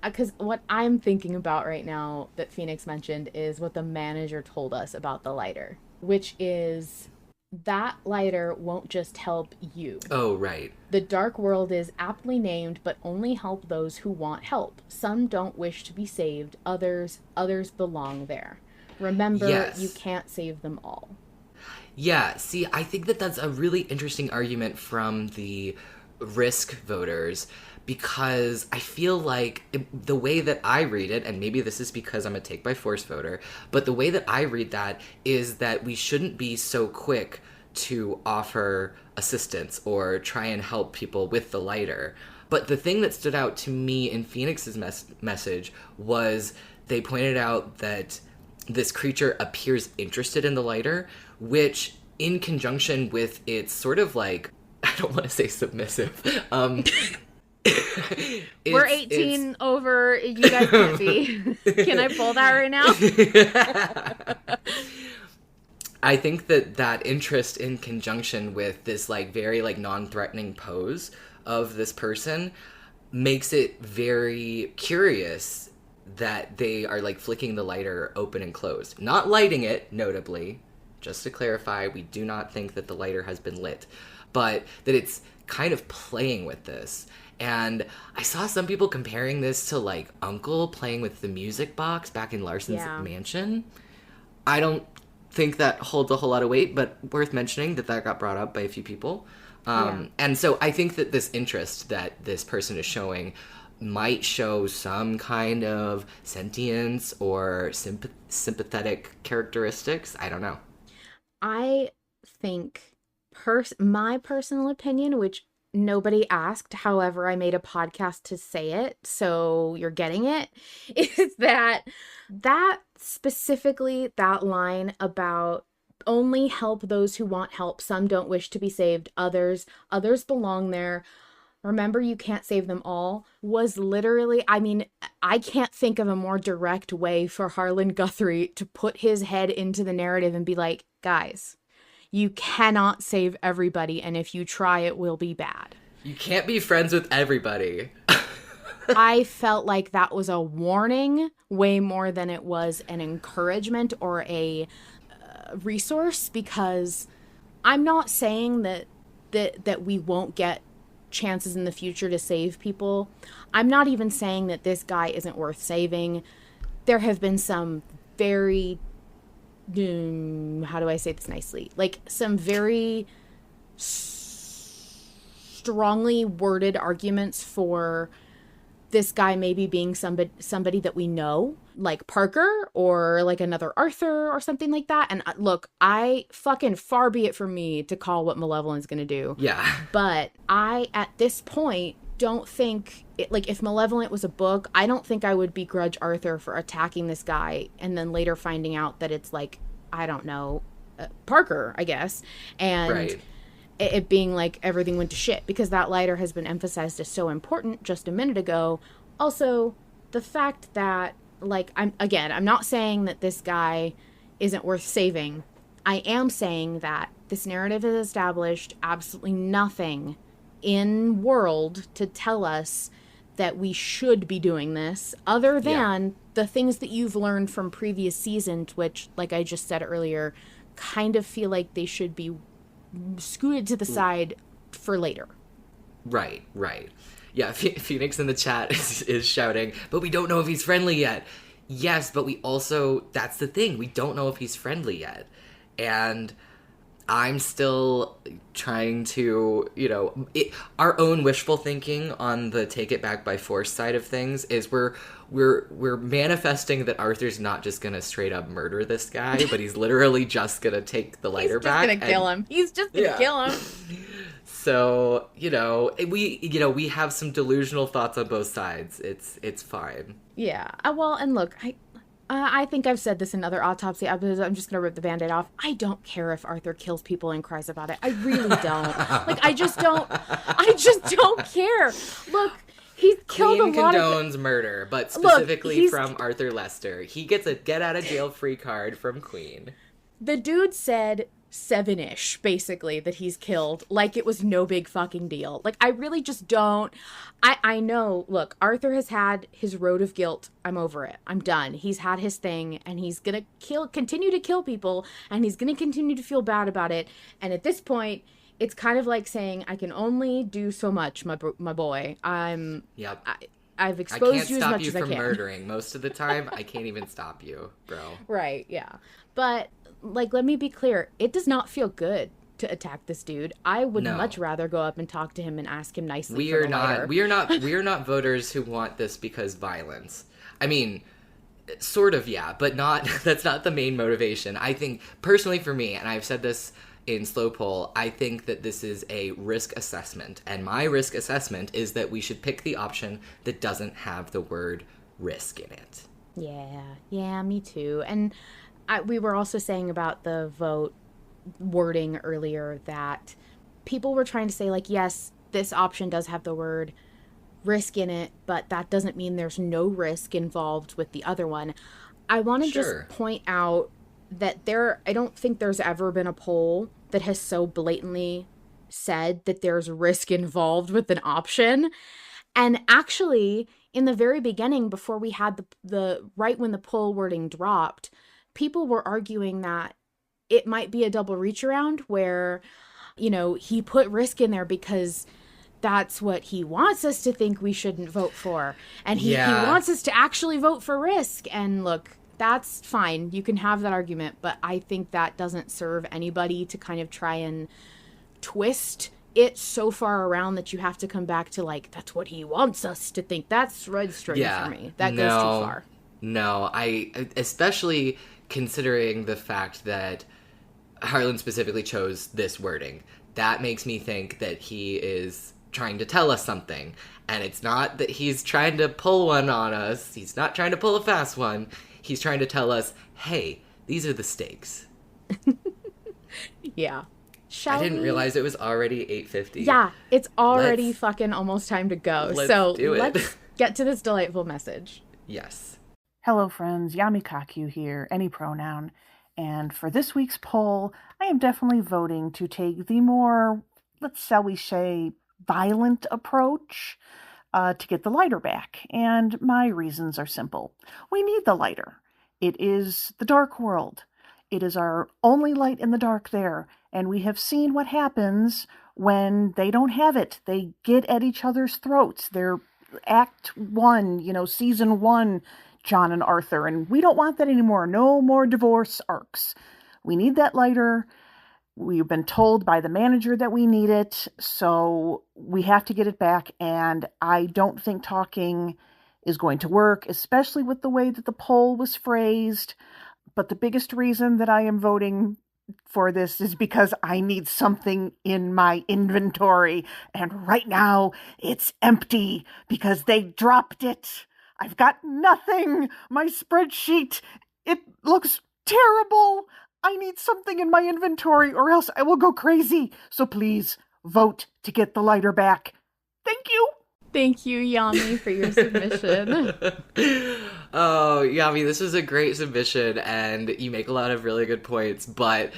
Speaker 1: because what I'm thinking about right now that Phoenix mentioned is what the manager told us about the lighter, which is that lighter won't just help you.
Speaker 2: Oh, right.
Speaker 1: The dark world is aptly named, but only help those who want help. Some don't wish to be saved, others belong there. Remember, you can't save them all.
Speaker 2: Yeah, see, I think that's a really interesting argument from the Risk voters, because I feel like the way that I read it, and maybe this is because I'm a take by force voter, but the way that I read that is that we shouldn't be so quick to offer assistance or try and help people with the lighter. But the thing that stood out to me in Phoenix's message was they pointed out that this creature appears interested in the lighter, which in conjunction with its sort of like, I don't want to say submissive.
Speaker 1: We're 18 over, you guys can't be. Can I pull that right now?
Speaker 2: I think that interest in conjunction with this like very like non-threatening pose of this person makes it very curious that they are like flicking the lighter open and closed. Not lighting it, notably. Just to clarify, we do not think that the lighter has been lit, but that it's kind of playing with this. And I saw some people comparing this to like Uncle playing with the music box back in Larson's mansion. I don't think that holds a whole lot of weight, but worth mentioning that got brought up by a few people. And so I think that this interest that this person is showing might show some kind of sentience or sympathetic characteristics. I don't know.
Speaker 1: I think my personal opinion, which nobody asked, however, I made a podcast to say it, so you're getting it, is that specifically that line about only help those who want help, some don't wish to be saved, others belong there. Remember, you can't save them all, was literally, I mean, I can't think of a more direct way for Harlan Guthrie to put his head into the narrative and be like, guys, you cannot save everybody, and if you try, it will be bad.
Speaker 2: You can't be friends with everybody.
Speaker 1: I felt like that was a warning way more than it was an encouragement or a resource, because I'm not saying that we won't get chances in the future to save people. I'm not even saying that this guy isn't worth saving. There have been some very how do I say this nicely? Like some very strongly worded arguments for this guy maybe being somebody that we know, like Parker or like another Arthur or something like that. And look, I fucking far be it from me to call what Malevolent's gonna do.
Speaker 2: Yeah.
Speaker 1: But I, at this point, don't think, like, if Malevolent was a book, I don't think I would begrudge Arthur for attacking this guy and then later finding out that it's, like, I don't know, Parker, I guess. And
Speaker 2: Right.
Speaker 1: it being like everything went to shit, because that lighter has been emphasized as so important just a minute ago. Also, the fact that, like, I'm not saying that this guy isn't worth saving. I am saying that this narrative has established absolutely nothing in world to tell us that we should be doing this, other than the things that you've learned from previous seasons, which, like I just said earlier, kind of feel like they should be scooted to the side for later.
Speaker 2: Right. Yeah, Phoenix in the chat is shouting, but we don't know if he's friendly yet. Yes, but we also, that's the thing, we don't know if he's friendly yet. And I'm still trying to, our own wishful thinking on the take it back by force side of things is we're manifesting that Arthur's not just gonna straight up murder this guy, but he's literally just gonna take the lighter back.
Speaker 1: He's just gonna kill him. He's just gonna kill him.
Speaker 2: So, we have some delusional thoughts on both sides. It's fine.
Speaker 1: Yeah. Well, and look, I think I've said this in other autopsy episodes. I'm just going to rip the Band-Aid off. I don't care if Arthur kills people and cries about it. I really don't. I just don't care. Look, he's killed
Speaker 2: Queen
Speaker 1: a lot
Speaker 2: condones murder, but specifically from Arthur Lester. He gets a get-out-of-jail-free card from Queen.
Speaker 1: The dude said 7-ish, basically, that he's killed, like it was no big fucking deal. Like, I really just don't. I know, look, Arthur has had his road of guilt. I'm over it. I'm done. He's had his thing, and he's gonna continue to kill people, and he's gonna continue to feel bad about it. And at this point, it's kind of like saying, I can only do so much, my boy.
Speaker 2: Yep.
Speaker 1: I've exposed you as much as I can.
Speaker 2: I can't stop you from murdering. Most of the time, I can't even stop you, bro.
Speaker 1: Right, yeah. But, like, let me be clear. It does not feel good to attack this dude. I would much rather go up and talk to him and ask him nicely. We are
Speaker 2: not voters who want this because violence. I mean, sort of, yeah, but not. That's not the main motivation. I think, personally for me, and I've said this in Slow Poll, I think that this is a risk assessment, and my risk assessment is that we should pick the option that doesn't have the word risk in it.
Speaker 1: Yeah, me too. And we were also saying about the vote wording earlier that people were trying to say, like, yes, this option does have the word risk in it, but that doesn't mean there's no risk involved with the other one. I want to just point out that I don't think there's ever been a poll that has so blatantly said that there's risk involved with an option. And actually, in the very beginning, before we had the right when the poll wording dropped, people were arguing that it might be a double reach around where, he put risk in there because that's what he wants us to think we shouldn't vote for. And he wants us to actually vote for risk. And look, that's fine. You can have that argument. But I think that doesn't serve anybody to kind of try and twist it so far around that you have to come back to, like, that's what he wants us to think. That's red string for me. That goes too far.
Speaker 2: No, especially considering the fact that Harlan specifically chose this wording. That makes me think that he is trying to tell us something. And it's not that he's trying to pull one on us. He's not trying to pull a fast one. He's trying to tell us, hey, these are the stakes.
Speaker 1: Yeah.
Speaker 2: I didn't realize it was already 8:50.
Speaker 1: Yeah, it's already fucking almost time to go. Let's get to this delightful message.
Speaker 2: Yes.
Speaker 6: Hello, friends. Yami here, any pronoun. And for this week's poll, I am definitely voting to take the more, shall we say, violent approach to get the lighter back. And my reasons are simple. We need the lighter. It is the dark world. It is our only light in the dark there. And we have seen what happens when they don't have it. They get at each other's throats. They're Act 1, Season 1, John and Arthur. And we don't want that anymore. No more divorce arcs. We need that lighter. We've been told by the manager that we need it. So we have to get it back. And I don't think talking is going to work, especially with the way that the poll was phrased. But the biggest reason that I am voting for this is because I need something in my inventory, and right now it's empty because they dropped it. I've got nothing. My spreadsheet, it looks terrible. I need something in my inventory or else I will go crazy. So please vote to get the lighter back. Thank you.
Speaker 1: Thank you, Yami, for your submission.
Speaker 2: Oh, Yami, this was a great submission, and you make a lot of really good points, but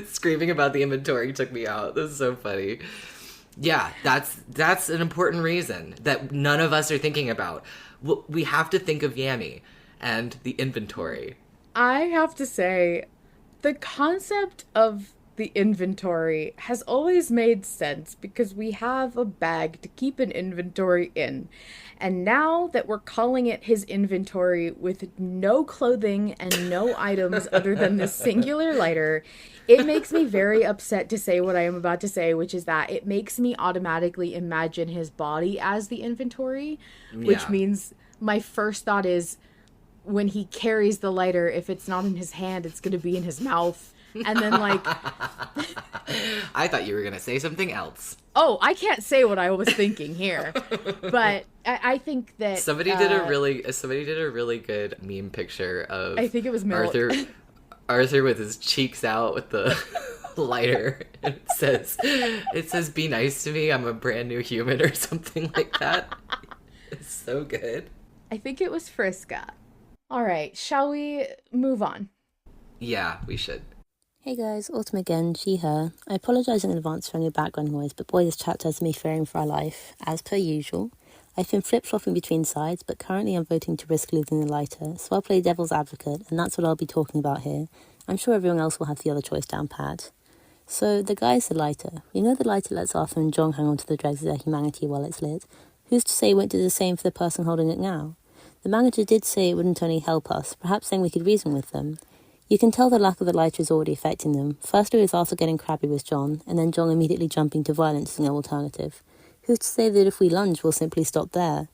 Speaker 2: screaming about the inventory took me out. This is so funny. Yeah, that's an important reason that none of us are thinking about. We have to think of Yami and the inventory.
Speaker 1: I have to say, the concept of the inventory has always made sense because we have a bag to keep an inventory in. And now that we're calling it his inventory with no clothing and no items other than this singular lighter, it makes me very upset to say what I am about to say, which is that it makes me automatically imagine his body as the inventory, which means my first thought is when he carries the lighter, if it's not in his hand, it's going to be in his mouth. And then, like...
Speaker 2: I thought you were going to say something else.
Speaker 1: Oh, I can't say what I was thinking here. But I think that...
Speaker 2: Somebody did a really good meme picture of...
Speaker 1: I think it was
Speaker 2: Arthur with his cheeks out with the lighter. And it says, "Be nice to me, I'm a brand new human," or something like that. It's so good.
Speaker 1: I think it was Friska. All right, shall we move on?
Speaker 2: Yeah, we should.
Speaker 7: Hey guys, Autumn again, she, her. I apologise in advance for any background noise, but boy, this chapter has me fearing for our life, as per usual. I've been flip-flopping between sides, but currently I'm voting to risk losing the lighter, so I'll play devil's advocate, and that's what I'll be talking about here. I'm sure everyone else will have the other choice down pat. So, the guy's the lighter. We know the lighter lets Arthur and John hang on to the dregs of their humanity while it's lit. Who's to say it won't do the same for the person holding it now? The manager did say it wouldn't only help us, perhaps saying we could reason with them. You can tell the lack of the lighter is already affecting them. Firstly with Arthur getting crabby with John, and then John immediately jumping to violence as no alternative. Who's to say that if we lunge, we'll simply stop there?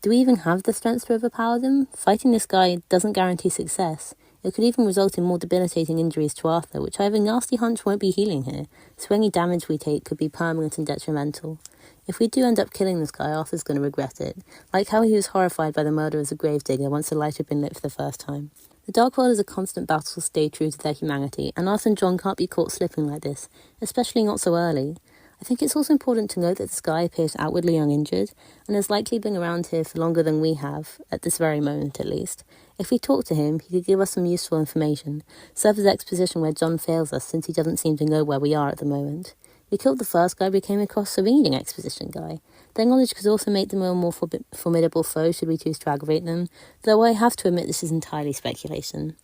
Speaker 7: Do we even have the strength to overpower them? Fighting this guy doesn't guarantee success. It could even result in more debilitating injuries to Arthur, which I have a nasty hunch won't be healing here, so any damage we take could be permanent and detrimental. If we do end up killing this guy, Arthur's going to regret it, like how he was horrified by the murder as a gravedigger once the light had been lit for the first time. The Dark World is a constant battle to stay true to their humanity, and Arthur and John can't be caught slipping like this, especially not so early. I think it's also important to note that this guy appears outwardly uninjured, and has likely been around here for longer than we have, at this very moment at least. If we talk to him, he could give us some useful information, serve as exposition where John fails us since he doesn't seem to know where we are at the moment. We killed the first guy we came across, so we need an exposition guy. Their knowledge could also make them a more formidable foe should we choose to aggravate them, though I have to admit this is entirely speculation.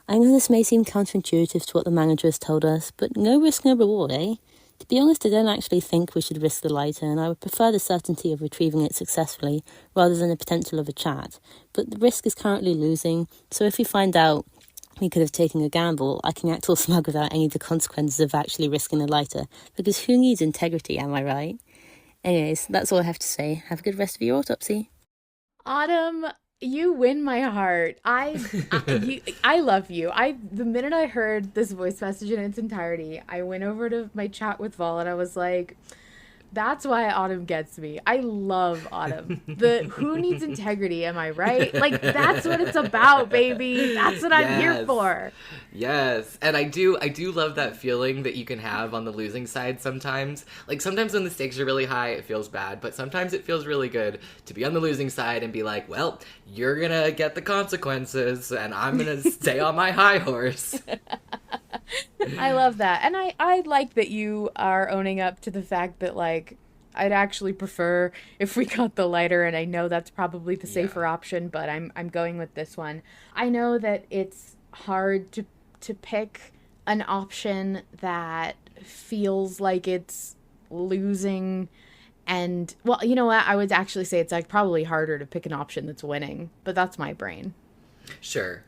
Speaker 7: I know this may seem counterintuitive to what the manager has told us, but no risk, no reward, eh? To be honest, I don't actually think we should risk the lighter, and I would prefer the certainty of retrieving it successfully, rather than the potential of a chat. But the risk is currently losing, so if we find out we could have taken a gamble, I can act all smug without any of the consequences of actually risking the lighter, because who needs integrity, am I right? Anyways, that's all I have to say. Have a good rest of your autopsy.
Speaker 1: Autumn, you win my heart. I love you. The minute I heard this voice message in its entirety, I went over to my chat with Vol and I was like, that's why Autumn gets me. I love Autumn. The who needs integrity, am I right? Like, that's what it's about, baby. That's what I'm here for.
Speaker 2: Yes. And I do love that feeling that you can have on the losing side sometimes. Like, sometimes when the stakes are really high, it feels bad. But sometimes it feels really good to be on the losing side and be like, well, you're gonna get the consequences, and I'm gonna stay on my high horse.
Speaker 1: I love that. And I like that you are owning up to the fact that, like, I'd actually prefer if we got the lighter, and I know that's probably the safer option, but I'm going with this one. I know that it's hard to pick an option that feels like it's losing, and, well, you know what? I would actually say it's, like, probably harder to pick an option that's winning, but that's my brain.
Speaker 2: Sure.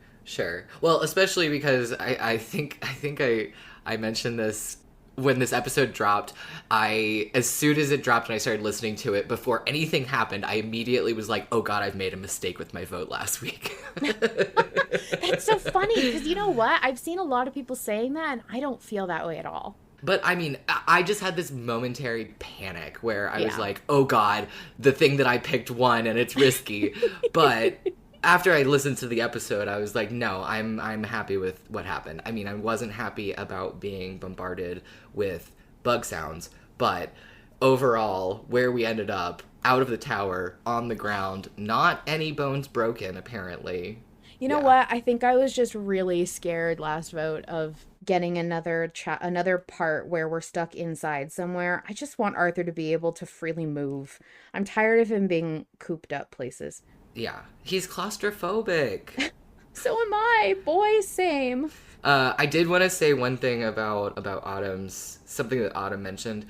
Speaker 2: Well, especially because I think I mentioned this when this episode dropped, as soon as it dropped and I started listening to it, before anything happened, I immediately was like, oh God, I've made a mistake with my vote last week.
Speaker 1: It's so funny because you know what? I've seen a lot of people saying that and I don't feel that way at all.
Speaker 2: But I mean, I just had this momentary panic where I was like, oh God, the thing that I picked won and it's risky. But after I listened to the episode, I was like, no, I'm happy with what happened. I mean, I wasn't happy about being bombarded with bug sounds, but overall, where we ended up, out of the tower, on the ground, not any bones broken, apparently.
Speaker 1: You know what? I think I was just really scared last vote of getting another part where we're stuck inside somewhere. I just want Arthur to be able to freely move. I'm tired of him being cooped up places.
Speaker 2: Yeah, he's claustrophobic.
Speaker 1: So am I. Boy, same.
Speaker 2: I did want to say one thing about Autumn's, something that Autumn mentioned.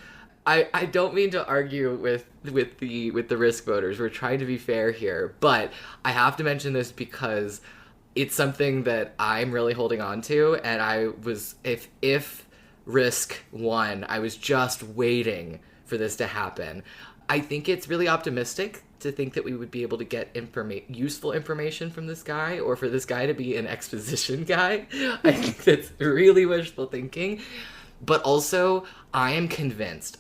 Speaker 2: I don't mean to argue with the risk voters. We're trying to be fair here, but I have to mention this because it's something that I'm really holding on to, and I was if risk won, I was just waiting for this to happen. I think it's really optimistic to think that we would be able to get useful information from this guy, or for this guy to be an exposition guy. I think that's really wishful thinking. But also, I am convinced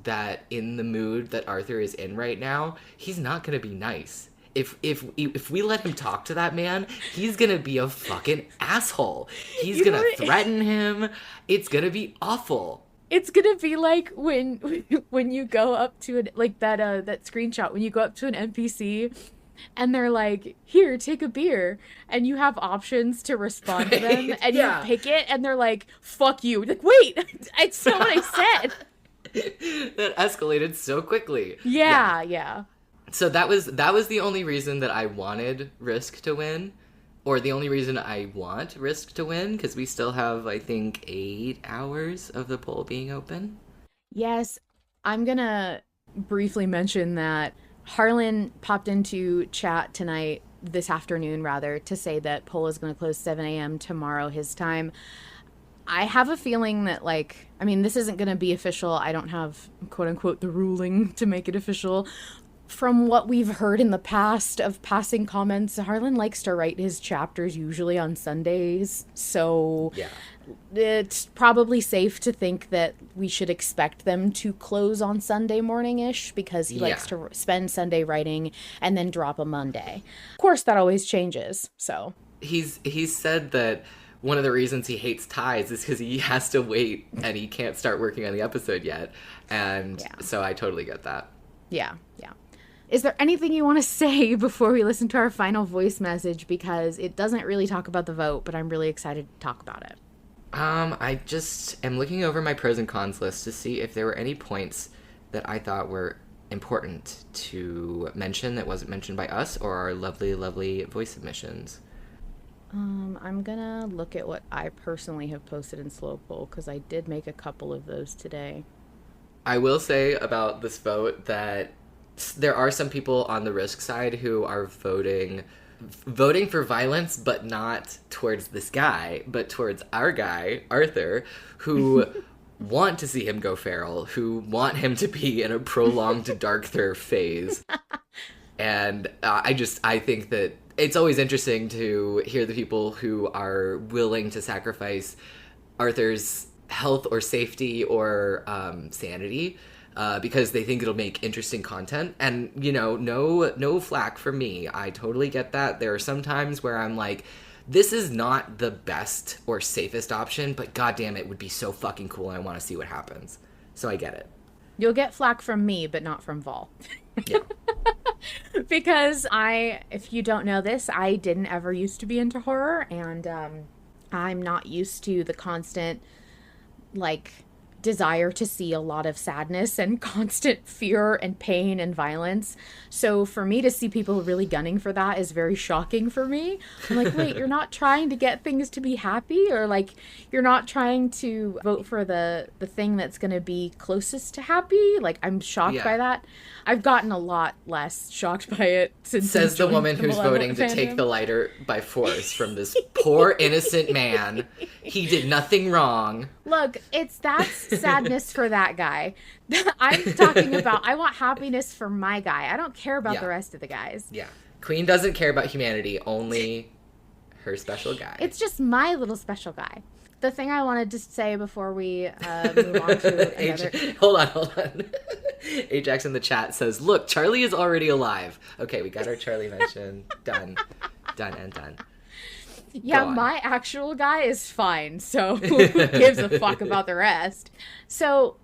Speaker 2: that in the mood that Arthur is in right now, he's not going to be nice. If we let him talk to that man, he's going to be a fucking asshole. He's going to threaten him. It's going to be awful.
Speaker 1: It's gonna be like when you go up to that screenshot when you go up to an NPC and they're like, "Here, take a beer," and you have options to respond to them, and you pick it, and they're like, "Fuck you!" Like, wait, it's not what I said.
Speaker 2: That escalated so quickly.
Speaker 1: Yeah.
Speaker 2: So that was the only reason that I wanted Risk to win. Or the only reason I want Risk to win, because we still have, I think, 8 hours of the poll being open.
Speaker 1: Yes, I'm gonna briefly mention that Harlan popped into chat this afternoon, to say that poll is going to close 7 a.m. tomorrow his time. I have a feeling that, this isn't going to be official. I don't have, quote-unquote, the ruling to make it official. From what we've heard in the past of passing comments, Harlan likes to write his chapters usually on Sundays, so it's probably safe to think that we should expect them to close on Sunday morning-ish, because he likes to spend Sunday writing and then drop a Monday. Of course, that always changes, so.
Speaker 2: He's said that one of the reasons he hates ties is because he has to wait and he can't start working on the episode yet, and so I totally get that. Yeah.
Speaker 1: Is there anything you want to say before we listen to our final voice message? Because it doesn't really talk about the vote, but I'm really excited to talk about it.
Speaker 2: I just am looking over my pros and cons list to see if there were any points that I thought were important to mention that wasn't mentioned by us or our lovely, lovely voice submissions.
Speaker 1: I'm gonna look at what I personally have posted in Slow Poll, because I did make a couple of those today.
Speaker 2: I will say about this vote that there are some people on the Risk side who are voting for violence, but not towards this guy, but towards our guy, Arthur, who want to see him go feral, who want him to be in a prolonged Darkther phase. And I think that it's always interesting to hear the people who are willing to sacrifice Arthur's health or safety or sanity because they think it'll make interesting content. And, no flack from me. I totally get that. There are some times where I'm like, this is not the best or safest option, but goddamn, it would be so fucking cool and I want to see what happens. So I get it.
Speaker 1: You'll get flack from me, but not from Vol.
Speaker 2: Yeah.
Speaker 1: Because if you don't know this, I didn't ever used to be into horror, and I'm not used to the constant, desire to see a lot of sadness and constant fear and pain and violence. So for me to see people really gunning for that is very shocking for me. I'm like, wait, you're not trying to get things to be happy, or you're not trying to vote for the thing that's going to be closest to happy? I'm shocked by that. I've gotten a lot less shocked by it since.
Speaker 2: Says the woman who's voting to take the lighter by force from this poor innocent man. He did nothing wrong.
Speaker 1: Look, that's sadness for that guy. I'm talking about, I want happiness for my guy. I don't care about the rest of the guys.
Speaker 2: Yeah. Queen doesn't care about humanity, only her special guy.
Speaker 1: It's just my little special guy. The thing I wanted to say before we move on to another...
Speaker 2: Hold on. Ajaqs in the chat says, look, Charlie is already alive. Okay, we got our Charlie mention. Done. Done and done.
Speaker 1: Yeah, my actual guy is fine, so who gives a fuck about the rest? So,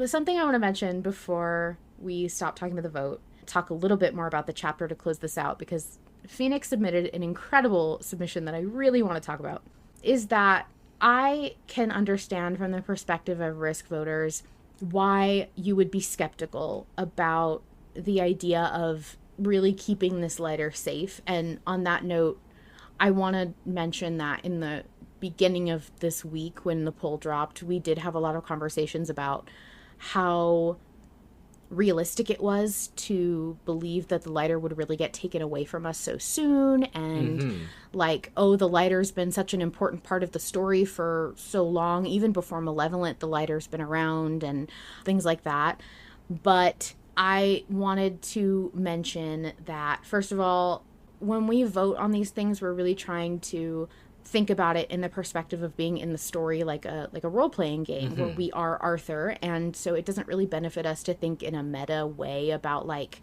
Speaker 1: something I want to mention before we stop talking about the vote, talk a little bit more about the chapter to close this out, because Phoenix submitted an incredible submission that I really want to talk about, is that I can understand from the perspective of risk voters why you would be skeptical about the idea of really keeping this lighter safe. And on that note, I want to mention that in the beginning of this week when the poll dropped, we did have a lot of conversations about how realistic it was to believe that the lighter would really get taken away from us so soon, and like, oh, the lighter's been such an important part of the story for so long, even before Malevolent the lighter's been around and things like that. But I wanted to mention that, first of all, when we vote on these things, we're really trying to think about it in the perspective of being in the story like a role-playing game where we are Arthur, and so it doesn't really benefit us to think in a meta way about like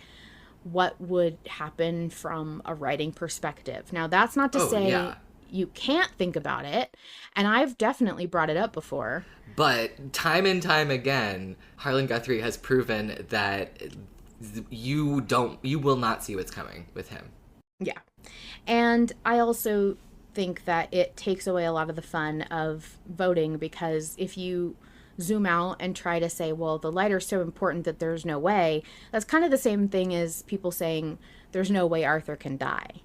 Speaker 1: what would happen from a writing perspective. Now, that's not to say you can't think about it, and I've definitely brought it up before.
Speaker 2: But time and time again, Harlan Guthrie has proven that you will not see what's coming with him.
Speaker 1: Yeah. And I also think that it takes away a lot of the fun of voting, because if you zoom out and try to say, well, the lighter's so important that there's no way, that's kind of the same thing as people saying there's no way Arthur can die.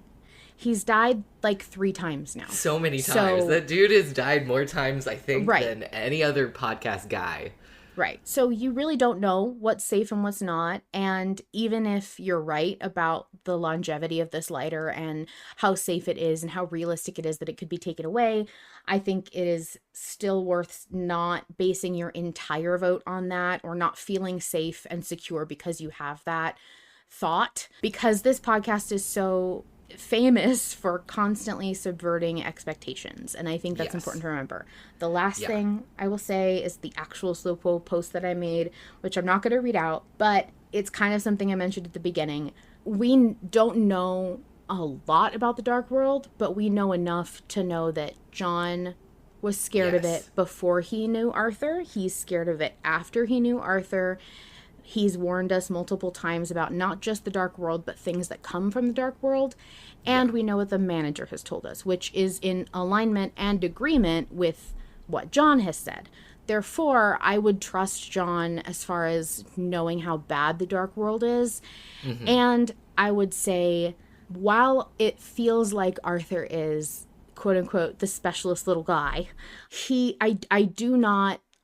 Speaker 1: He's died like 3 times now.
Speaker 2: So many times. That dude has died more times, I think, than any other podcast guy.
Speaker 1: Right. So you really don't know what's safe and what's not. And even if you're right about the longevity of this lighter and how safe it is and how realistic it is that it could be taken away, I think it is still worth not basing your entire vote on that, or not feeling safe and secure because you have that thought. Because this podcast is so famous for constantly subverting expectations, and I think that's important to remember. The last thing I will say is the actual Slowpoke post that I made, which I'm not going to read out, but it's kind of something I mentioned at the beginning. We don't know a lot about the Dark World, but we know enough to know that John was scared of it before he knew Arthur. He's scared of it after he knew Arthur. He's warned us multiple times about not just the Dark World, but things that come from the Dark World. And we know what the manager has told us, which is in alignment and agreement with what John has said. Therefore, I would trust John as far as knowing how bad the Dark World is. And I would say, while it feels like Arthur is, quote unquote, the specialist little guy,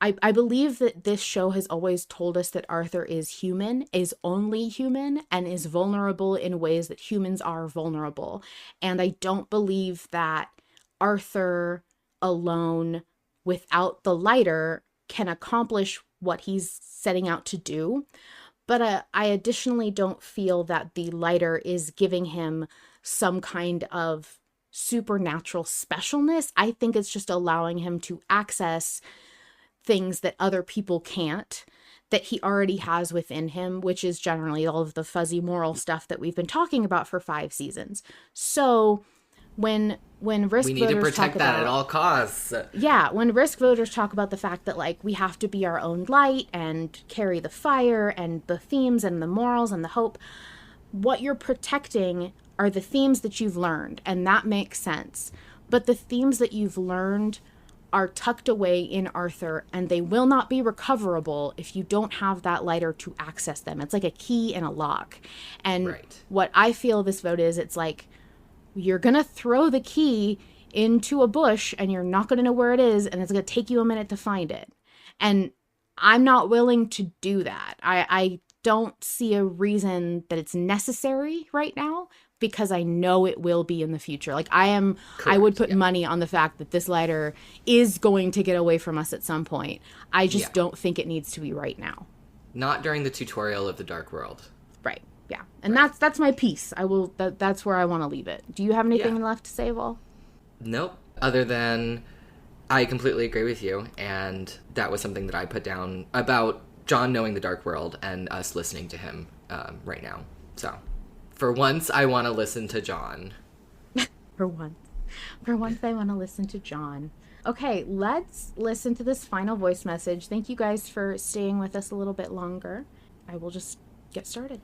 Speaker 1: I believe that this show has always told us that Arthur is human, is only human, and is vulnerable in ways that humans are vulnerable. And I don't believe that Arthur alone, without the lighter, can accomplish what he's setting out to do. But I additionally don't feel that the lighter is giving him some kind of supernatural specialness. I think it's just allowing him to access things that other people can't, that he already has within him, which is generally all of the fuzzy moral stuff that we've been talking about for 5 seasons. So when risk
Speaker 2: we need
Speaker 1: voters
Speaker 2: to protect that
Speaker 1: about,
Speaker 2: at all costs.
Speaker 1: Yeah, when risk voters talk about the fact that like we have to be our own light and carry the fire and the themes and the morals and the hope, what you're protecting are the themes that you've learned, and that makes sense. But the themes that you've learned are tucked away in Arthur, and they will not be recoverable if you don't have that lighter to access them. It's like a key in a lock. And what I feel this vote is, it's like you're going to throw the key into a bush and you're not going to know where it is, and it's going to take you a minute to find it. And I'm not willing to do that. I don't see a reason that it's necessary right now, because I know it will be in the future. Like I would put money on the fact that this lighter is going to get away from us at some point. I just don't think it needs to be right now.
Speaker 2: Not during the tutorial of the Dark World.
Speaker 1: Right. Yeah. And that's my piece. That's where I want to leave it. Do you have anything left to say, Vol?
Speaker 2: Nope. Other than I completely agree with you, and that was something that I put down about John knowing the Dark World and us listening to him right now. So, for once, I want to listen to John.
Speaker 1: For once I want to listen to John. Okay, let's listen to this final voice message. Thank you guys for staying with us a little bit longer. I will just get started.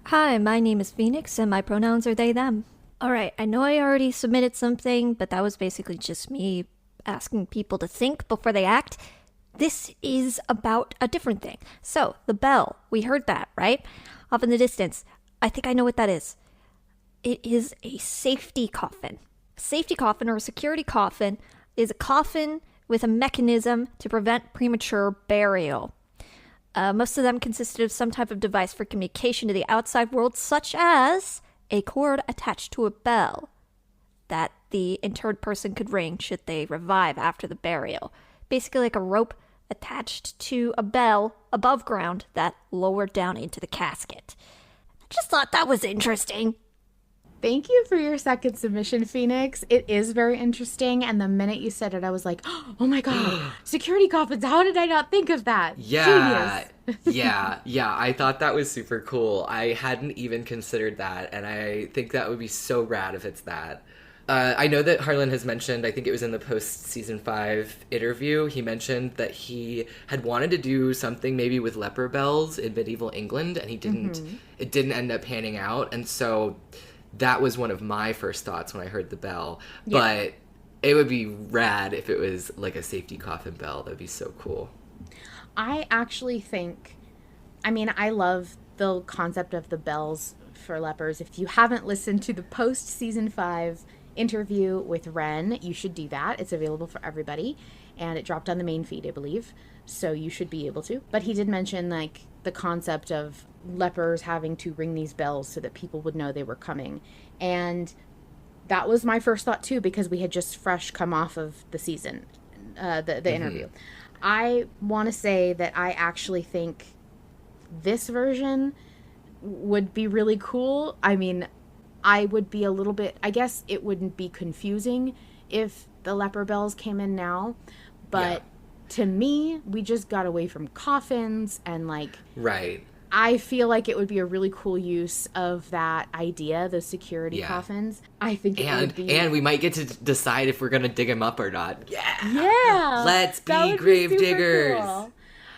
Speaker 5: Hi, my name is Phoenix, and my pronouns are they, them. Alright, I know I already submitted something, but that was basically just me asking people to think before they act. This is about a different thing. So, the bell, we heard that, right? Off in the distance. I think I know what that is. It is a safety coffin. A safety coffin, or a security coffin, is a coffin with a mechanism to prevent premature burial. Most of them consisted of some type of device for communication to the outside world, such as a cord attached to a bell that the interred person could ring should they revive after the burial. Basically like a rope attached to a bell above ground that lowered down into the casket. I just thought that was interesting.
Speaker 1: Thank you for your second submission, Phoenix. It is very interesting, and the minute you said it, I was like, oh my god, security coffins, how did I not think of that?
Speaker 2: Yeah.
Speaker 1: Genius.
Speaker 2: yeah, I thought that was super cool. I hadn't even considered that, and I think that would be so rad if it's that. I know that Harlan has mentioned, I think it was in the post-season 5 interview, he mentioned that he had wanted to do something maybe with leper bells in medieval England, and he didn't. It didn't end up panning out, and so that was one of my first thoughts when I heard the bell. Yeah. But it would be rad if it was like a safety coffin bell. That would be so cool.
Speaker 1: I actually think, I love the concept of the bells for lepers. If you haven't listened to the post-season 5 interview with Ren, you should do that. It's available for everybody, and it dropped on the main feed, I believe, so you should be able to. But he did mention like the concept of lepers having to ring these bells so that people would know they were coming, and that was my first thought too, because we had just fresh come off of the season, the interview. I want to say that I actually think this version would be really cool. I would be a little bit, I guess it wouldn't be confusing if the leper bells came in now, but to me, we just got away from coffins and like...
Speaker 2: Right.
Speaker 1: I feel like it would be a really cool use of that idea, those security coffins. I think it would be... And
Speaker 2: we might get to decide if we're going to dig them up or not.
Speaker 1: Yeah!
Speaker 2: Let's be grave diggers!
Speaker 1: Cool.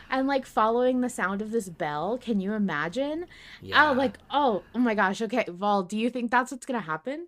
Speaker 1: And, like, following the sound of this bell, can you imagine?
Speaker 2: Yeah.
Speaker 1: Oh my gosh, okay, Vol, do you think that's what's going to happen?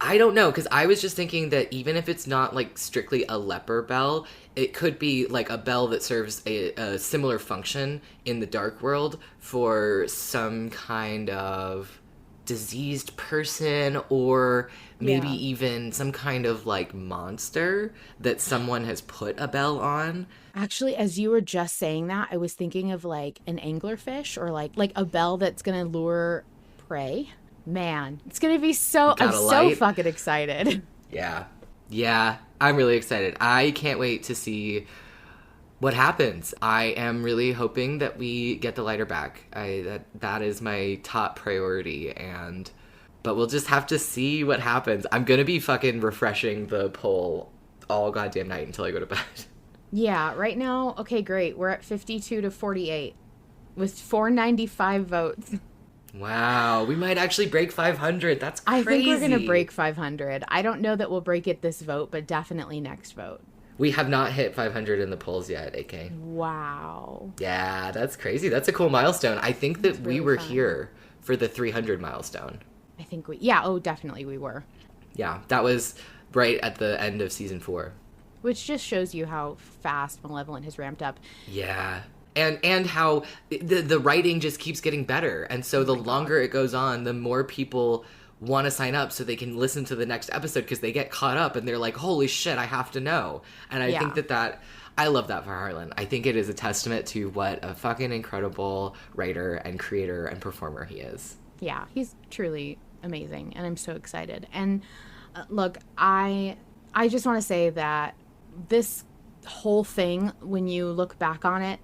Speaker 2: I don't know, because I was just thinking that even if it's not, like, strictly a leper bell, it could be, like, a bell that serves a similar function in the Dark World for some kind of diseased person, or maybe even some kind of, like, monster that someone has put a bell on.
Speaker 1: Actually, as you were just saying that, I was thinking of, like, an anglerfish, or, like a bell that's going to lure prey. Man, it's going to be so... I'm so fucking excited.
Speaker 2: Yeah, I'm really excited. I can't wait to see what happens. I am really hoping that we get the lighter back. That is my top priority, but we'll just have to see what happens. I'm going to be fucking refreshing the poll all goddamn night until I go to bed.
Speaker 1: Yeah, right now, okay, great. We're at 52 to 48 with 495 votes.
Speaker 2: Wow, we might actually break 500. That's crazy.
Speaker 1: I think we're going to break 500. I don't know that we'll break it this vote, but definitely next vote.
Speaker 2: We have not hit 500 in the polls yet, AK.
Speaker 1: Wow.
Speaker 2: Yeah, that's crazy. That's a cool milestone. I think that we were here for the 300 milestone.
Speaker 1: I think definitely we were.
Speaker 2: Yeah, that was right at the end of season 4.
Speaker 1: Which just shows you how fast Malevolent has ramped up.
Speaker 2: Yeah. And how the writing just keeps getting better. And so the longer it goes on, the more people want to sign up so they can listen to the next episode because they get caught up and they're like, holy shit, I have to know. And I think that I love that for Harlan. I think it is a testament to what a fucking incredible writer and creator and performer he is.
Speaker 1: Yeah, he's truly amazing, and I'm so excited. And look, I just want to say that this whole thing, when you look back on it,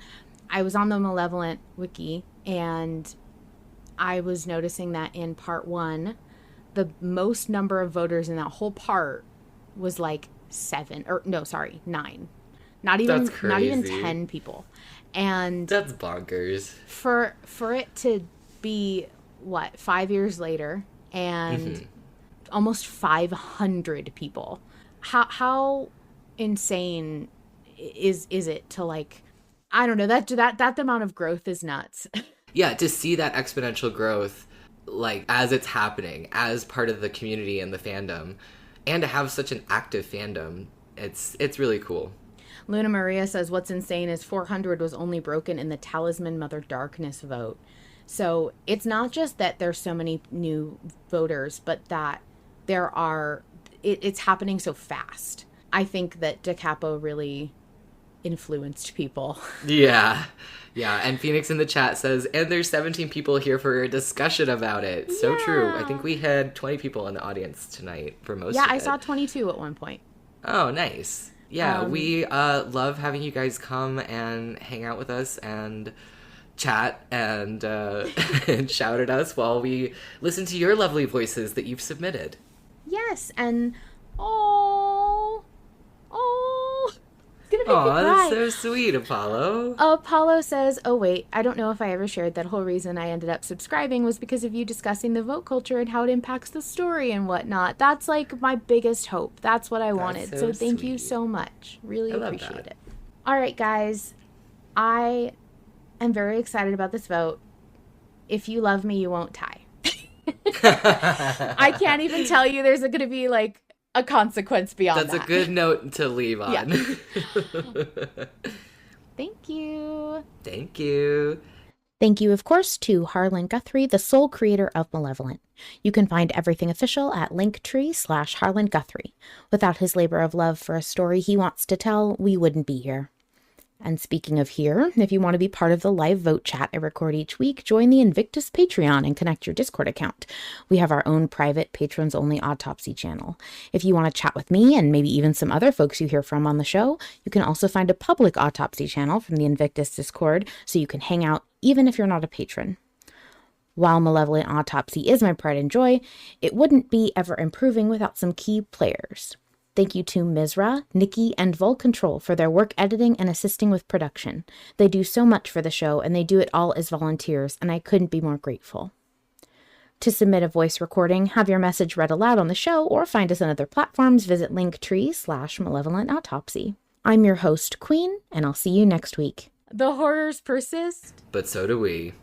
Speaker 1: I was on the Malevolent wiki, and I was noticing that in part 1, the most number of voters in that whole part was like 9. Not even
Speaker 2: That's
Speaker 1: not even
Speaker 2: crazy.
Speaker 1: 10 people. And
Speaker 2: That's bonkers.
Speaker 1: for it to be what, 5 years later and almost 500 people. How insane is it to, like, I don't know, that amount of growth is nuts.
Speaker 2: Yeah, to see that exponential growth, like, as it's happening, as part of the community and the fandom, and to have such an active fandom, it's really cool.
Speaker 1: Luna Maria says what's insane is 400 was only broken in the Talisman Mother Darkness vote. So it's not just that there's so many new voters, but that it's happening so fast. I think that Da Capo really influenced people.
Speaker 2: Yeah. Yeah, and Phoenix in the chat says, and there's 17 people here for a discussion about it. So true. I think we had 20 people in the audience tonight for most of it.
Speaker 1: Yeah, I saw 22 at one point.
Speaker 2: Oh, nice. Yeah, we love having you guys come and hang out with us and chat and, and shout at us while we listen to your lovely voices that you've submitted.
Speaker 1: Yes, and it's gonna make me cry.
Speaker 2: Aw, that's so sweet, Apollo.
Speaker 1: Apollo says, oh wait, I don't know if I ever shared that whole reason I ended up subscribing was because of you discussing the vote culture and how it impacts the story and whatnot. That's like my biggest hope. That's what I wanted. So thank you so much. Really appreciate it. All right, guys. I am very excited about this vote. If you love me, you won't tie. I can't even tell you there's going to be like a consequence beyond that.
Speaker 2: That's a good note to leave on.
Speaker 1: Yeah. Thank you.
Speaker 2: Thank you.
Speaker 1: Thank you, of course, to Harlan Guthrie, the sole creator of Malevolent. You can find everything official at linktree/Harlan Guthrie. Without his labor of love for a story he wants to tell, we wouldn't be here. And speaking of here, if you want to be part of the live vote chat I record each week, join the Invictus Patreon and connect your Discord account. We have our own private patrons-only autopsy channel. If you want to chat with me and maybe even some other folks you hear from on the show, you can also find a public autopsy channel from the Invictus Discord so you can hang out even if you're not a patron. While Malevolent Autopsy is my pride and joy, it wouldn't be ever improving without some key players. Thank you to Mizra, Nikki, and Vol Control for their work editing and assisting with production. They do so much for the show, and they do it all as volunteers, and I couldn't be more grateful. To submit a voice recording, have your message read aloud on the show, or find us on other platforms, visit linktree/Malevolent Autopsy. I'm your host, Queen, and I'll see you next week. The horrors persist.
Speaker 2: But so do we.